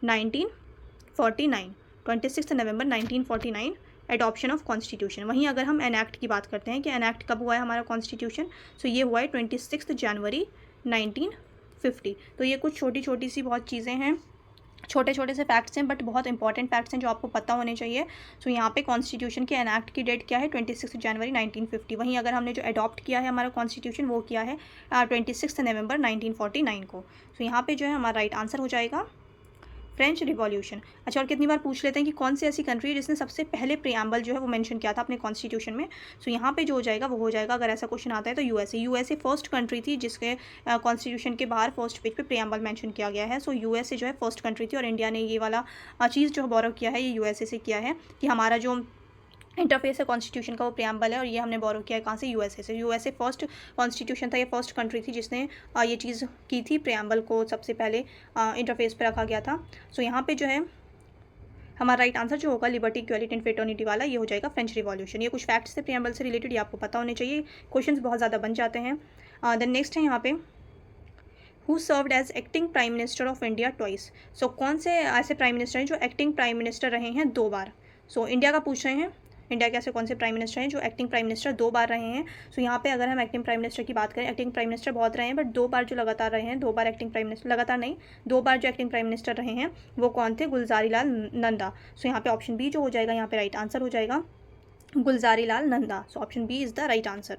1949। 26 नवंबर 1949 एडॉप्शन ऑफ कॉन्स्टिट्यूशन। वहीं अगर हम एनएक्ट की बात करते हैं कि एनएक्ट कब हुआ है हमारा कॉन्स्टिट्यूशन, सो ये हुआ है 26 जनवरी 1950। तो ये कुछ छोटी छोटी सी बहुत चीज़ें हैं, छोटे छोटे से फैक्ट्स हैं, बट बहुत इंपॉर्टेंट फैक्ट्स हैं जो आपको पता होने चाहिए। सो यहाँ पे कॉन्स्टिट्यूशन के एनएक्ट की डेट क्या है? 26 जनवरी 1950। वहीं अगर हमने जो अडॉप्ट किया है हमारा कॉन्स्टिट्यूशन वो किया है 26 नवंबर 1949 को। सो यहाँ पे जो है हमारा राइट आंसर हो जाएगा फ्रेंच रिवॉल्यूशन। अच्छा, और कितनी बार पूछ लेते हैं कि कौन सी ऐसी कंट्री है जिसने सबसे पहले प्रीएम्बल जो है वो मेंशन किया था अपने कॉन्स्टिट्यूशन में। सो यहाँ पे जो हो जाएगा वो हो जाएगा, अगर ऐसा क्वेश्चन आता है तो यूएसए फर्स्ट कंट्री थी जिसके कॉन्स्टिट्यूशन के बाहर फर्स्ट पेज पे प्रीएम्बल मेंशन किया गया है। सो यूएसए जो है फर्स्ट कंट्री थी और इंडिया ने ये वाला चीज़ जो बोरो किया है ये यूएसए से किया है कि हमारा जो इंटरफेस है कॉन्स्टिट्यूशन का वो प्रीएम्बल है, और ये हमने बोरो किया है कहाँ से? यूएसए से। यूएसए फर्स्ट कॉन्स्टिट्यूशन था, ये फर्स्ट कंट्री थी जिसने ये चीज़ की थी, प्रीएम्बल को सबसे पहले इंटरफेस पे रखा गया था। सो यहाँ पे जो है हमारा राइट आंसर जो होगा लिबर्टी, इक्वालिटी एंड फ्रेटर्निटी वाला, ये हो जाएगा फ्रेंच रिवॉल्यूशन। ये कुछ फैक्ट्स थे प्रीएम्बल से रिलेटेड, ये आपको पता होने चाहिए, क्वेश्चन बहुत ज़्यादा बन जाते हैं। देन नेक्स्ट है यहाँ पे, who served as acting prime minister of India twice. So कौन से ऐसे प्राइम मिनिस्टर हैं जो एक्टिंग प्राइम मिनिस्टर रहे हैं 2 बार? सो इंडिया का पूछ रहे हैं, इंडिया के ऐसे कौन से प्राइम मिनिस्टर हैं जो एक्टिंग प्राइम मिनिस्टर 2 बार रहे हैं। सो यहाँ पे अगर हम एक्टिंग प्राइम मिनिस्टर की बात करें, एक्टिंग प्राइम मिनिस्टर बहुत रहे हैं, बट 2 बार जो लगातार रहे हैं, 2 बार एक्टिंग प्राइम मिनिस्टर, लगातार नहीं 2 बार जो एक्टिंग प्राइम मिनिस्टर रहे हैं वो कौन थे? गुलजारी लाल नंदा। सो यहाँ पे ऑप्शन बी जो हो जाएगा यहाँ पे राइट आंसर हो जाएगा, Gulzari Lal Nanda. So option B is the right answer.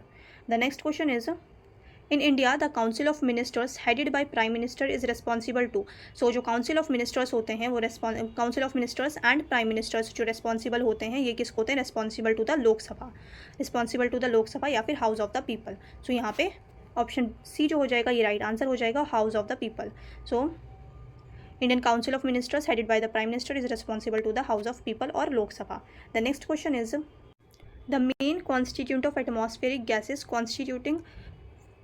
The next question is, in India the council of ministers headed by prime minister is responsible to. So जो काउंसिल ऑफ मिनिस्टर्स होते हैं वो council of ministers and prime ministers जो रिस्पॉन्सिबल होते हैं ये किसको होते हैं, responsible to the Lok Sabha, responsible to the Lok Sabha या फिर House of the People. So यहाँ पे ऑप्शन सी जो हो जाएगा ये राइट आंसर हो जाएगा, House of the People. So Indian council of ministers headed by the prime minister is responsible to the House of People और Lok Sabha. The next question is the main constituent of atmospheric gases constituting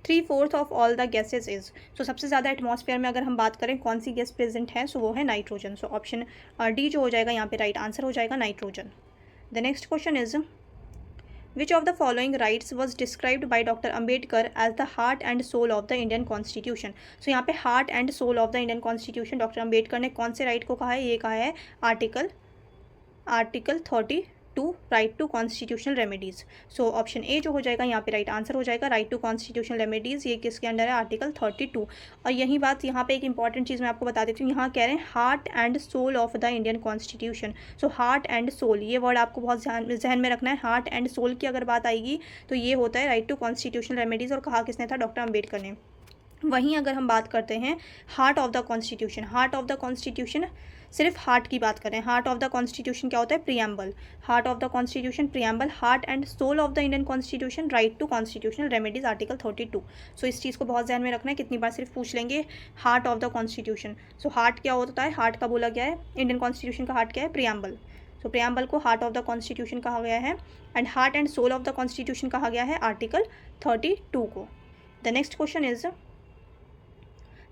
3/4 of all the gases is. So सबसे ज़्यादा एटमॉस्फेयर में अगर हम बात करें कौन सी गैस प्रेजेंट है, सो वो है नाइट्रोजन। सो ऑप्शन डी जो हो जाएगा यहाँ पे राइट आंसर हो जाएगा, nitrogen. The next question is which of the following rights was described by doctor Ambedkar as the heart and soul of the Indian constitution. So यहाँ पे heart and soul of the Indian constitution doctor Ambedkar ने कौन से राइट को कहा है, ये कहा है article 32 right to constitutional remedies. So option A जो हो जाएगा यहाँ पे राइट आंसर हो जाएगा, राइट टू कॉन्स्टिट्यूशनल रेमेडीज़, ये किसके अंडर है, आर्टिकल 32। और यही बात यहाँ पे एक इंपॉर्टेंट चीज़ मैं आपको बता देती हूँ, यहाँ कह रहे हैं heart and soul of the Indian constitution. So heart and soul ये वर्ड आपको बहुत जहन में रखना है। हार्ट एंड सोल की अगर बात आएगी तो ये होता है राइट टू कॉन्स्टिट्यूशनल रेमेडीज़, और कहा किसने था, डॉक्टर अम्बेडकर ने। वहीं अगर हम बात करते हैं heart of the constitution, heart of the constitution सिर्फ हार्ट की बात करें, हार्ट ऑफ द कॉन्स्टिट्यूशन क्या होता है, preamble. Heart of the constitution preamble, heart and soul of the Indian constitution right to constitutional remedies, article 32। So इस चीज़ को बहुत ध्यान में रखना है, कितनी बार सिर्फ पूछ लेंगे heart of the constitution. So heart क्या होता है, हार्ट का बोला गया है, इंडियन कॉन्स्टिट्यूशन का हार्ट क्या है, प्रियम्बल। सो प्रियम्बल को हार्ट ऑफ द कॉन्स्टिट्यूशन कहा गया है, and heart and soul of the constitution कहा गया है आर्टिकल 32 को। The next question is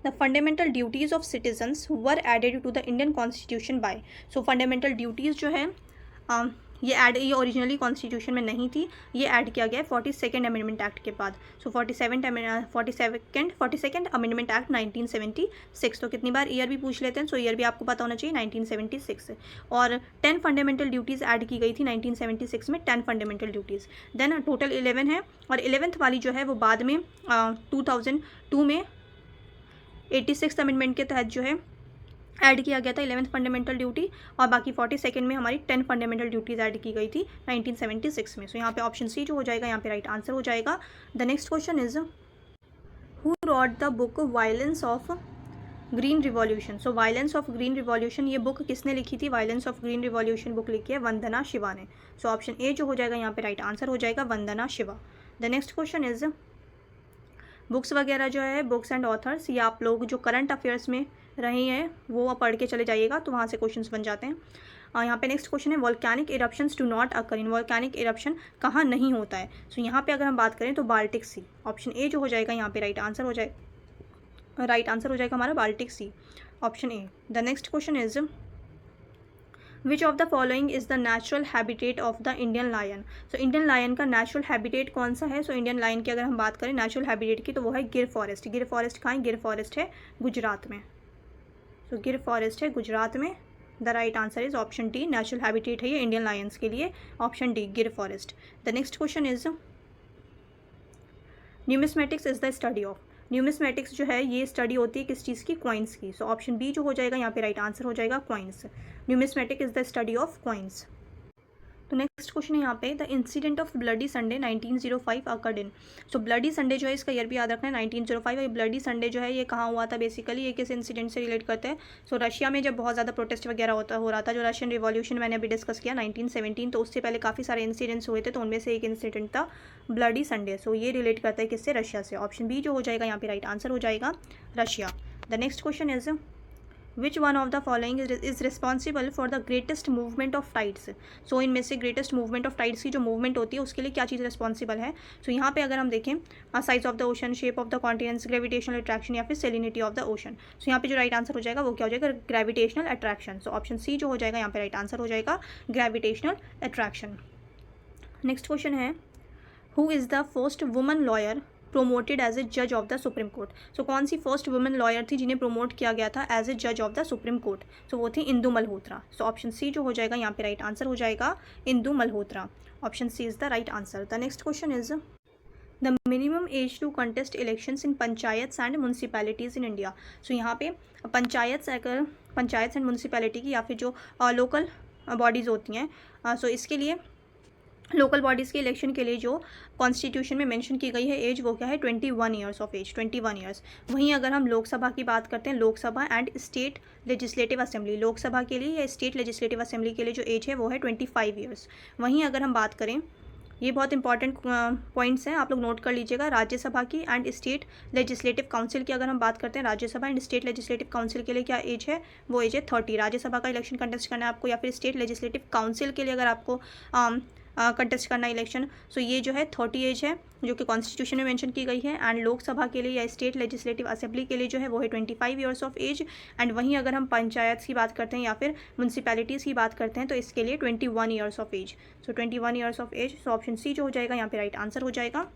the fundamental duties of citizens were added to the Indian Constitution by। so fundamental duties जो है ये ओरिजिनली कॉन्स्टिट्यूशन में नहीं थी, ये ऐड किया गया है 42nd अमेंडमेंट एक्ट के बाद। सो 42nd अमेंडमेंट एक्ट 1976। तो कितनी बार ईयर भी पूछ लेते हैं, सो ईयर भी आपको पता होना चाहिए, 1976। और 10 फंडामेंटल ड्यूटीज़ ऐड की गई थी 1976 में, 10 फंडामेंटल ड्यूटीज़। देन टोटल 11 है, और 11th वाली जो है वो बाद में 2002 में 86th अमेंडमेंट के तहत जो है ऐड किया गया था 11th फंडामेंटल ड्यूटी, और बाकी 42nd में हमारी 10 फंडामेंटल ड्यूटीज़ ऐड की गई थी 1976 में। सो यहाँ पे ऑप्शन सी जो हो जाएगा यहाँ पे राइट आंसर हो जाएगा। The next question is who rot the book violence of green revolution. So violence of green revolution ये बुक किसने लिखी थी, violence of green revolution book लिखी है वंदना शिवा ने। सो ऑप्शन ए जो हो जाएगा यहाँ पे राइट आंसर हो जाएगा, Vandana Shiva. The next question is books वगैरह जो है, बुक्स एंड ऑथर्स, ये आप लोग जो करंट अफेयर्स में रहे हैं वो पढ़ के चले जाइएगा, तो वहाँ से क्वेश्चंस बन जाते हैं। यहाँ पे नेक्स्ट क्वेश्चन है volcanic eruptions do not occur in. Volcanic eruption कहाँ नहीं होता है, सो यहाँ पे अगर हम बात करें तो बाल्टिक सी। ऑप्शन ए जो हो जाएगा यहाँ पे राइट आंसर हो जाएगा हमारा Baltic sea, option A. The next question is which of the following is the natural habitat of the Indian lion. So Indian lion का नेचुरल हैबिटेट कौन सा है, सो इंडियन लायन की अगर हम बात करें नेचुरल हैबिटेट की तो वो है गिर फॉरेस्ट। गिर फॉरेस्ट कहाँ है, गिर फॉरेस्ट है गुजरात में। सो गिर फॉरेस्ट है गुजरात में। The right answer is option D, natural habitat है ये इंडियन लायंस के लिए, ऑप्शन डी गिर forest. The next question is numismatics is the study of. Numismatics जो है ये स्टडी होती है किस चीज़ की, कॉइन्स की। सो ऑप्शन बी जो हो जाएगा यहाँ पे राइट आंसर हो जाएगा, coins. Numismatic is the study of coins. तो नेक्स्ट क्वेश्चन है यहाँ पे the incident of bloody Sunday 1905 occurred in. So bloody Sunday जो है इसका ईयर भी याद रखना है 1905। ये ब्लडी संडे जो है ये कहाँ हुआ था, बेसिकली ये किस इंसिडेंट से रिलेट करते हैं, सो रशिया में जब बहुत ज़्यादा प्रोटेस्ट वगैरह हो रहा था, जो रशियन रिवॉल्यूशन मैंने अभी डिस्कस किया 1917, तो उससे पहले काफ़ी सारे इंसिडेंट्स हुए थे, तो उनमें से एक इंसिडेंट था ब्लडी संडे। सो ये रिलेट करता है किससे, रशिया से। ऑप्शन बी जो हो जाएगा यहाँ पे राइट आंसर हो जाएगा, Russia. The next question is which one of the following is responsible for the greatest movement of tides. So इनमें से ग्रेटेस्ट मूवमेंट ऑफ टाइड्स की जो मूवमेंट होती है उसके लिए क्या चीज़ रिस्पॉन्सिबल है। सो यहाँ पे अगर हम देखें size of the ocean, shape of the continents, gravitational attraction या फिर सेलिनिटी ऑफ द ओशन। सो यहाँ पे जो राइट आंसर हो जाएगा वो क्या हो जाएगा, gravitational attraction. So option C जो हो जाएगा यहाँ पे राइट आंसर हो जाएगा, ग्रेविटेशनल अट्रैक्शन। नेक्स्ट क्वेश्चन है who is the first woman lawyer promoted as a जज of the supreme court. So कौन सी फर्स्ट वुमेन लॉयर थी जिन्हें प्रोमोट किया गया था एज ए जज of the supreme court, so वो थी Indu Malhotra. So option C जो हो जाएगा यहाँ पे राइट आंसर हो जाएगा, Indu Malhotra. Option C is the right answer. The next question is the minimum age to contest elections in panchayats and municipalities in India. So यहाँ पे पंचायत्स एंड म्यूनसिपैलिटी की या फिर जो लोकल बॉडीज़ होती हैं, सो इसके लिए लोकल बॉडीज़ के इलेक्शन के लिए जो कॉन्स्टिट्यूशन में मेंशन की गई है एज, वो क्या है 21 ईयर्स ऑफ एज, 21 ईयर्स। वहीं अगर हम लोकसभा की बात करते हैं, Lok Sabha and state legislative assembly, Lok Sabha के लिए या स्टेट लेजिस्लेटिव असेंबली के लिए जो एज है वो है 25 ईयर्स। वहीं अगर हम बात करें, ये बहुत इंपॉर्टेंट पॉइंट्स हैं, आप लोग नोट कर लीजिएगा, राज्यसभा की एंड स्टेट लेजिस्लेटिव काउंसिल की अगर हम बात करते हैं, Rajya Sabha and state legislative council के लिए क्या एज है, वो एज है 30। राज्यसभा का इलेक्शन कंटेस्ट करना है आपको, या फिर स्टेट लेजिस्लेटिव काउंसिल के लिए अगर आपको कंटेस्ट करना इलेक्शन, सो ये जो है 30 एज है, जो कि कॉन्स्टिट्यूशन में मेंशन की गई है। एंड लोकसभा के लिए या स्टेट लेजिस्लेटिव असेंबली के लिए जो है वो है 25 ईयर्स ऑफ एज। एंड वहीं अगर हम पंचायत की बात करते हैं या फिर म्यूनसिपैलिटीज़ की बात करते हैं, तो इसके लिए 21 years of age. So 21 years of age, so option C जो हो जाएगा यहाँ पे राइट आंसर हो जाएगा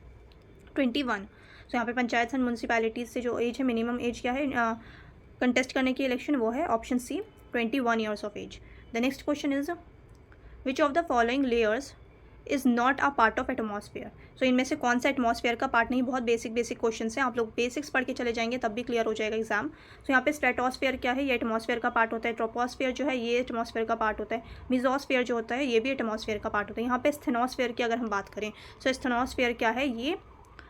21। सो यहाँ पे पंचायत एंड म्यूनसिपैलिटीज़ से जो एज है, मिनिमम एज क्या है कंटेस्ट करने की इलेक्शन, वो है option C 21 years of age. The next question is which of the following layers is not a part of atmosphere. So इनमें से कौन सा एटमॉस्फेयर का पार्ट नहीं, बहुत बेसिक क्वेश्चन हैं, आप लोग बेसिक्स पढ़ के चले जाएंगे तब भी क्लियर हो जाएगा एग्जाम। सो यहाँ पे स्ट्रेटोस्फेयर क्या है, ये एटमॉस्फेयर का पार्ट होता है। ट्रोपोस्फेयर जो है ये एटमॉस्फेयर का पार्ट होता है। मिजोस्फेयर जो होता है ये भी एटमॉस्फेयर का पार्ट होता है। यहाँ पे स्थेनोस्फेयर की अगर हम बात करें, सो स्थेनोस्फेयर क्या है, ये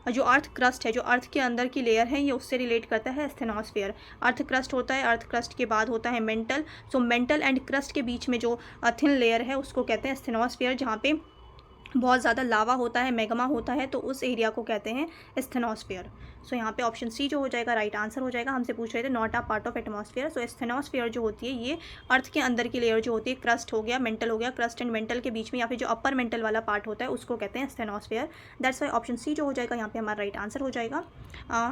जो अर्थ क्रस्ट है, जो अर्थ के अंदर की लेयर है, ये उससे रिलेट करता है स्थेनोस्फेयर। अर्थ क्रस्ट होता है, अर्थ क्रस्ट के बाद होता है mental. So mental and crust के बीच में जो थिन लेयर है उसको कहते हैं स्थेनोस्फेयर, जहाँ पे बहुत ज़्यादा लावा होता है, मैग्मा होता है, तो उस एरिया को कहते हैं स्थेनोस्फेयर। सो यहाँ पे ऑप्शन सी जो हो जाएगा राइट आंसर हो जाएगा। हमसे पूछ रहे थे not a part of atmosphere. So asthenosphere जो होती है ये अर्थ के अंदर की लेयर जो होती है, क्रस्ट हो गया, मेंटल हो गया, क्रस्ट एंड मेंटल के बीच में या फिर जो अपर मेंटल वाला पार्ट होता है उसको कहते हैं स्थेनोस्फेयर। दैट्स वाई ऑप्शन सी जो हो जाएगा यहाँ पे हमारा राइट आंसर हो जाएगा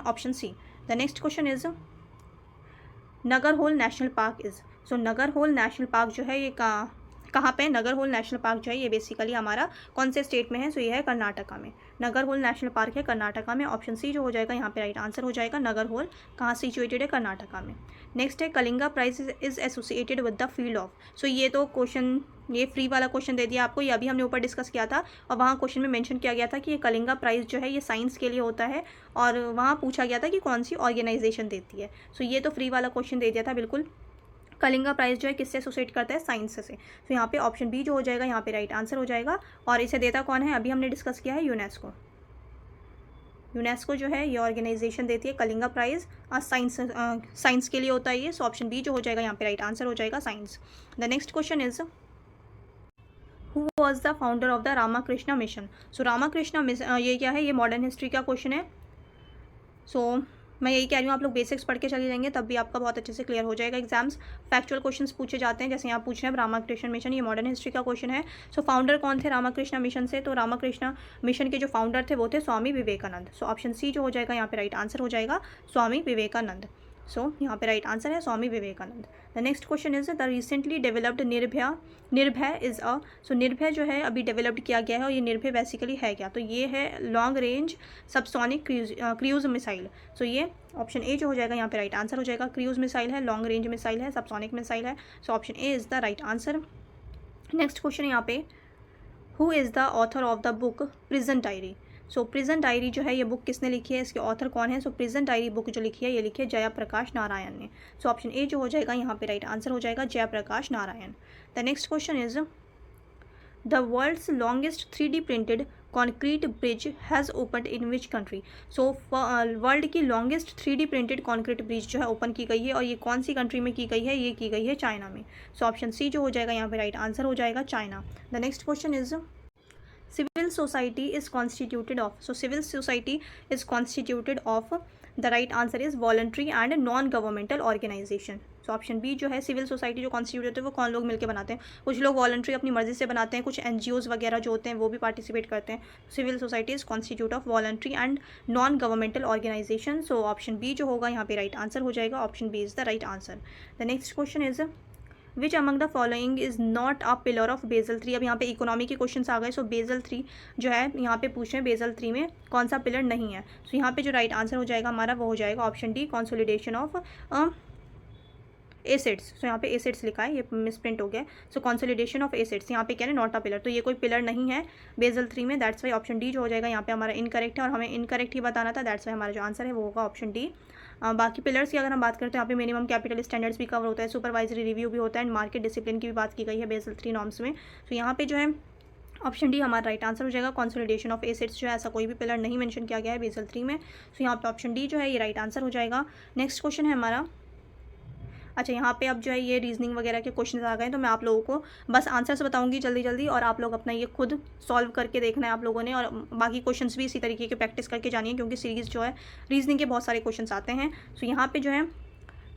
option C. The next question is Nagarhole national park is. So Nagarhole national park जो है ये कहाँ पे? नगरहोल नेशनल पार्क जो है ये बेसिकली हमारा कौन से स्टेट में है? सो ये है कर्नाटका में। नगरहोल नेशनल पार्क है कर्नाटका में। ऑप्शन सी जो हो जाएगा यहाँ पे राइट आंसर हो जाएगा। नगरहोल कहाँ सिचुएटेड है? कर्नाटका में। नेक्स्ट है Kalinga prize is associated with the field of. So ये तो क्वेश्चन, ये फ्री वाला क्वेश्चन दे दिया आपको, ये अभी हमने ऊपर डिस्कस किया था और वहाँ क्वेश्चन में मेंशन किया गया था कि ये कलिंगा प्राइज़ जो है ये साइंस के लिए होता है और वहाँ पूछा गया था कि कौन सी ऑर्गेनाइजेशन देती है। सो ये तो फ्री वाला क्वेश्चन दे दिया था बिल्कुल। कलिंगा प्राइज़ जो है किससे एसोसिएट करता है? साइंस से। तो यहाँ पे ऑप्शन बी जो हो जाएगा यहाँ पे राइट आंसर हो जाएगा। और इसे देता कौन है? अभी हमने डिस्कस किया है यूनेस्को। यूनेस्को जो है ये ऑर्गेनाइजेशन देती है कलिंगा प्राइज़ और साइंस के लिए होता है ये। सो ऑप्शन बी जो हो जाएगा यहाँ पे राइट आंसर हो जाएगा science. The next question is who was the founder of the Ramakrishna mission. So Ramakrishna mission ये क्या है? ये मॉडर्न हिस्ट्री का क्वेश्चन है। सो मैं यही कह रही हूँ आप लोग बेसिक्स पढ़ के चले जाएंगे तब भी आपका बहुत अच्छे से क्लियर हो जाएगा एग्जाम्स। फैक्चुअल क्वेश्चंस पूछे जाते हैं, जैसे यहाँ पूछ रहे हैं रामाकृष्ण मिशन, ये मॉडर्न हिस्ट्री का क्वेश्चन है। सो फाउंडर कौन थे रामाकृष्ण मिशन से? तो रामाकृष्ण मिशन के जो फाउंडर थे वो थे स्वामी विवेकानंद। सो ऑप्शन सी जो हो जाएगा यहाँ पे राइट आंसर हो जाएगा स्वामी विवेकानंद। सो यहाँ पे राइट आंसर है Swami Vivekananda. The next question is the recently developed Nirbhay is a. So Nirbhay जो है अभी डेवलप्ड किया गया है और ये निर्भय बेसिकली है क्या? तो ये है long range subsonic cruise missile. So ये ऑप्शन ए जो हो जाएगा यहाँ पे राइट आंसर हो जाएगा। क्रूज मिसाइल है, लॉन्ग रेंज मिसाइल है, सबसोनिक मिसाइल है। सो option A is the right answer. Next question यहाँ पे who is the author of the book prison diary. So prison diary जो है ये बुक किसने लिखी है? इसके ऑथर कौन है? सो प्रिजन डायरी बुक जो लिखी है ये लिखी है जयप्रकाश नारायण ने। सो ऑप्शन ए जो हो जाएगा यहाँ पे राइट आंसर हो जाएगा Jayaprakash Narayan. The next question is the world's longest 3D printed concrete bridge has open in which country. So world की longest 3D printed concrete bridge जो है ओपन की गई है और ये कौन सी कंट्री में की गई है? ये की गई है चाइना में। सो ऑप्शन सी जो हो जाएगा यहाँ पे राइट आंसर हो जाएगा China. The next question is civil society is constituted of. So civil society is constituted of, the right answer is voluntary and non-governmental organization. So option B जो है सिविल सोसाइटी जो कॉन्स्टिट्यूट होते हैं वो कौन लोग मिलकर बनाते हैं? कुछ लोग वॉलंट्री अपनी मर्जी से बनाते हैं, कुछ NGOs वगैरह जो होते हैं वो भी पार्टिसिपेट करते हैं। Civil society is constitute of voluntary and non governmental organization. So option B जो होगा यहाँ पे राइट आंसर हो जाएगा। Option B is the right answer. The next question is which among the following is not a pillar of Basel 3। अब यहाँ पे इकोनॉमी के क्वेश्चन आ गए। सो बेसल 3 जो है यहाँ पे पूछ रहे हैं बेसल 3 में कौन सा पिलर नहीं है। सो यहाँ पे जो राइट आंसर हो जाएगा हमारा वो हो जाएगा option D consolidation of assets. So यहाँ पे एसेट्स लिखा है, ये मिसप्रिंट हो गया। सो कंसोलिडेशन ऑफ एसेट्स यहाँ पे क्या है? Not a pillar. तो ये कोई पिलर नहीं है बेसल 3 में। दैट्स वाई ऑप्शन डी जो हो जाएगा यहाँ पे हमारा इनकरेक्ट है और हमें इनकरेक्ट ही बताना था। दैट्स वाई हमारा जो आंसर है वो होगा ऑप्शन डी। बाकी पिलर्स की अगर हम बात करते हैं यहाँ पे मिनिमम कैपिटल स्टैंडर्ड्स भी कवर होता है, सुपरवाइजरी रिव्यू भी होता है एंड मार्केट डिसिप्लिन की भी बात की गई है बेसल 3 नॉर्म्स में। तो यहाँ पे जो है ऑप्शन डी हमारा राइट आंसर हो जाएगा। कंसोलिडेशन ऑफ एसिड्स जो है ऐसा कोई भी पिलर नहीं मेंशन किया गया है बेसल 3 में। सो यहाँ पे ऑप्शन डी जो है ये राइट आंसर हो जाएगा। नेक्स्ट क्वेश्चन है हमारा, अच्छा यहाँ पे अब जो है ये रीजनिंग वगैरह के क्वेश्चन आ गए, तो मैं आप लोगों को बस आंसर्स बताऊंगी जल्दी जल्दी, और आप लोग अपना ये खुद सॉल्व करके देखना है आप लोगों ने, और बाकी क्वेश्चंस भी इसी तरीके के प्रैक्टिस करके जानिए, क्योंकि सीरीज़ जो है रीजनिंग के बहुत सारे क्वेश्चन आते हैं। सो यहाँ पे जो है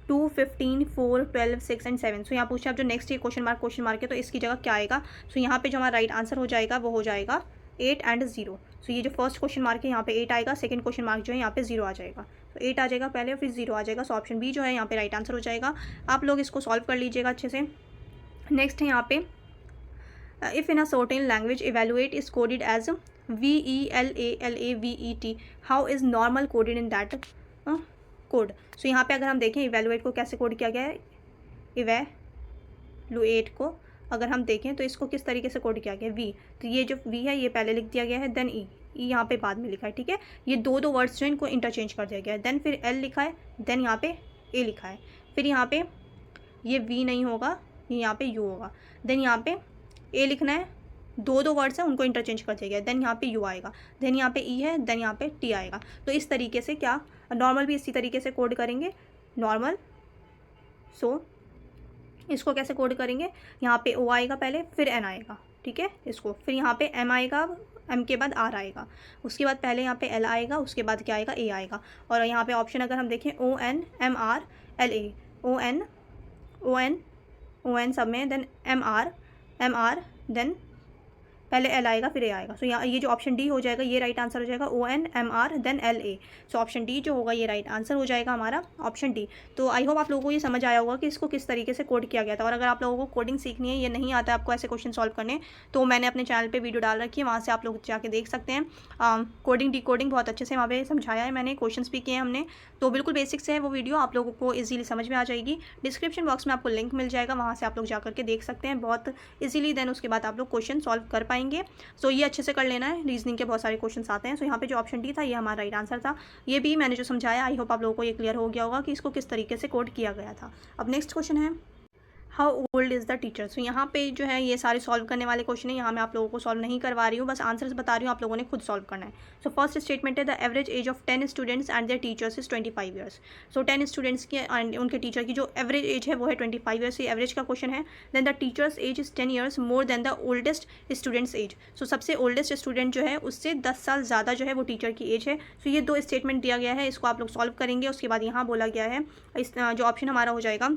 2, 15, 4, 12, 6 एंड 7। सो यहाँ पूछे आप जो नेक्स्ट ये क्वेश्चन मार्क है, तो इसकी जगह क्या आएगा। सो यहाँ पे जो हमारा राइट आंसर हो जाएगा वो हो जाएगा 8 एंड 0। सो ये जो फर्स्ट क्वेश्चन मार्क है यहाँ पे 8 आएगा, सेकंड क्वेश्चन मार्क जो है यहाँ पे 0 आ जाएगा। तो 8 आ जाएगा पहले और फिर 0 आ जाएगा। सो ऑप्शन बी जो है यहाँ पे राइट आंसर हो जाएगा। आप लोग इसको सॉल्व कर लीजिएगा अच्छे से। नेक्स्ट है यहाँ पे, if in a certain language evaluate is coded as VELALAVET, how is normal coded in that code. So यहाँ पे अगर हम देखें इवेलुएट को कैसे कोड किया गया है, इवेलुएट को अगर हम देखें तो इसको किस तरीके से कोड किया गया है, वी, तो ये जो वी है ये पहले लिख दिया गया है, देन ई यहाँ पे बाद में लिखा है, ठीक है। ये दो वर्ड्स जो इनको इंटरचेंज कर दिया गया है, देन फिर एल लिखा है, देन यहाँ पे ए लिखा है, फिर यहाँ पे ये वी नहीं होगा, ये यहाँ पे यू होगा, देन यहाँ पे ए लिखना है, दो वर्ड्स हैं उनको इंटरचेंज कर दिया गया, देन यहाँ पे यू आएगा, देन यहाँ पे ई है, देन यहाँ पे टी आएगा। तो इस तरीके से क्या नॉर्मल भी इसी तरीके से कोड करेंगे, नॉर्मल। सो इसको कैसे कोड करेंगे, यहाँ पे ओ आएगा पहले, फिर एन आएगा, ठीक है इसको, फिर यहाँ पे एम आएगा, एम के बाद आर आएगा, उसके बाद पहले यहाँ पे एल आएगा, उसके बाद क्या आएगा, ए आएगा। और यहाँ पे ऑप्शन अगर हम देखें ONMRLA, ON सब में, देन MR देन पहले एल आएगा फिर ए आएगा। सो यहाँ ये जो ऑप्शन डी हो जाएगा ये राइट आंसर हो जाएगा, ONMR देन LA। सो ऑप्शन डी जो होगा ये राइट आंसर हो जाएगा हमारा, ऑप्शन डी। तो आई होप आप लोगों को ये समझ आया होगा कि इसको किस तरीके से कोड किया गया था। और अगर आप लोगों को कोडिंग सीखनी है, ये नहीं आता आपको ऐसे क्वेश्चन सॉल्व करने, तो मैंने अपने चैनल पर वीडियो डाल रखी है, वहाँ से आप लोग जाके देख सकते हैं। कोडिंग डिकोडिंग बहुत अच्छे से वहाँ पर समझाया है मैंने, क्वेश्चन भी किए हैं हमने, तो बिल्कुल बेसिक से है वो वीडियो, आप लोगों को ईजिली समझ में आ जाएगी। डिस्क्रिप्शन बॉक्स में आपको लिंक मिल जाएगा, वहाँ से आप लोग जा करके देख सकते हैं बहुत ईजिली, देन उसके बाद आप लोग क्वेश्चन सॉल्व कर पाएंगे। सो ये अच्छे से कर लेना है, रीजनिंग के बहुत सारे क्वेश्चंस आते हैं। सो यहाँ पे जो ऑप्शन डी था ये हमारा राइट आंसर था। ये भी मैंने जो समझाया, आई होप आप लोगों को ये क्लियर हो गया होगा कि इसको किस तरीके से कोड किया गया था। अब नेक्स्ट क्वेश्चन है, how old is the teacher. So यहाँ पे जो है ये सारे सॉल्व करने वाले क्वेश्चन है, यहाँ मैं आप लोगों को सॉल्व नहीं करवा रही हूँ, बस आंसर्स बता रही हूँ, आप लोगों ने खुद सॉल्व करना है। सो फर्स्ट स्टेटमेंट है, the average age of 10 students and there teachers is 25 years. So 10 students की एंड उनके टीचर की जो एवरेज एज है वो है 25 ईयर्स, ये एवरेज का क्वेश्चन है। Then the teacher's age is 10 years more than the oldest student's age. So सबसे ओल्डेस्ट स्टूडेंट जो है उससे 10 साल ज़्यादा जो है वो टीचर की एज है। सो ये दो स्टेटमेंट दिया गया है, इसको आप लोग सॉल्व करेंगे। उसके बाद यहाँ बोला गया है, इस जो ऑप्शन हमारा हो जाएगा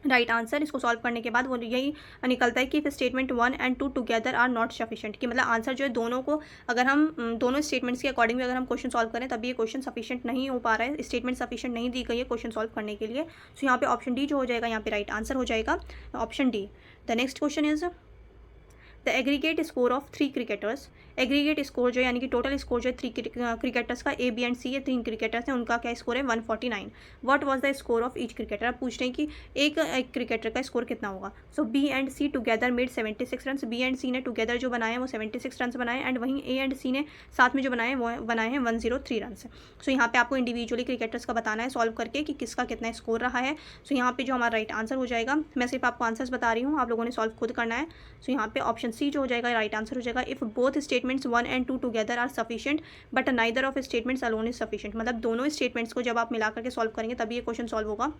राइट आंसर, इसको सॉल्व करने के बाद वो यही निकलता है कि if statement 1 and 2 together are not sufficient, कि मतलब आंसर जो है दोनों को, अगर हम दोनों स्टेटमेंट्स के अकॉर्डिंग अगर हम क्वेश्चन सॉल्व करें तभी ये क्वेश्चन सफिशिएंट नहीं हो पा रहा है, स्टेटमेंट सफिशिएंट नहीं दी गई है क्वेश्चन सॉल्व करने के लिए। सो यहाँ पे ऑप्शन डी जो हो जाएगा यहाँ पे राइट आंसर हो जाएगा, option D. The next question is the aggregate score of 3 cricketers. Aggregate score जो यानी कि टोटल स्कोर जो है 3 क्रिकेटर्स का, A, B एंड C, ये 3 क्रिकेटर्स हैं, उनका क्या स्कोर है 149। What was the score of each cricketer. आप पूछ रहे हैं कि एक क्रिकेटर का स्कोर कितना होगा। सो B and C together made 76 run. B and C ने टुगेदर जो बनाए हैं वो 76 रन बनाए, एंड वहीं A एंड C ने साथ में जो बनाए हैं वो बनाए हैं 103 रन। सो यहाँ पे आपको इंडिविजुअली क्रिकेटर्स का बताना है सॉल्व करके कि किसका कितना स्कोर रहा है। सो यहाँ पे जो हमारा राइट आंसर हो जाएगा, मैं सिर्फ आपको आंसर्स बता रही हूँ, आप लोगों ने सॉल्व खुद करना है। सो यहाँ पे ऑप्शन सी जो हो जाएगा राइट आंसर हो जाएगा, if both statements 1 and 2 together are sufficient but neither of statements alone is sufficient. मतलब दोनों स्टेटमेंट्स को जब आप मिला करके सॉल्व करेंगे तभी ये क्वेश्चन सॉल्व होगा।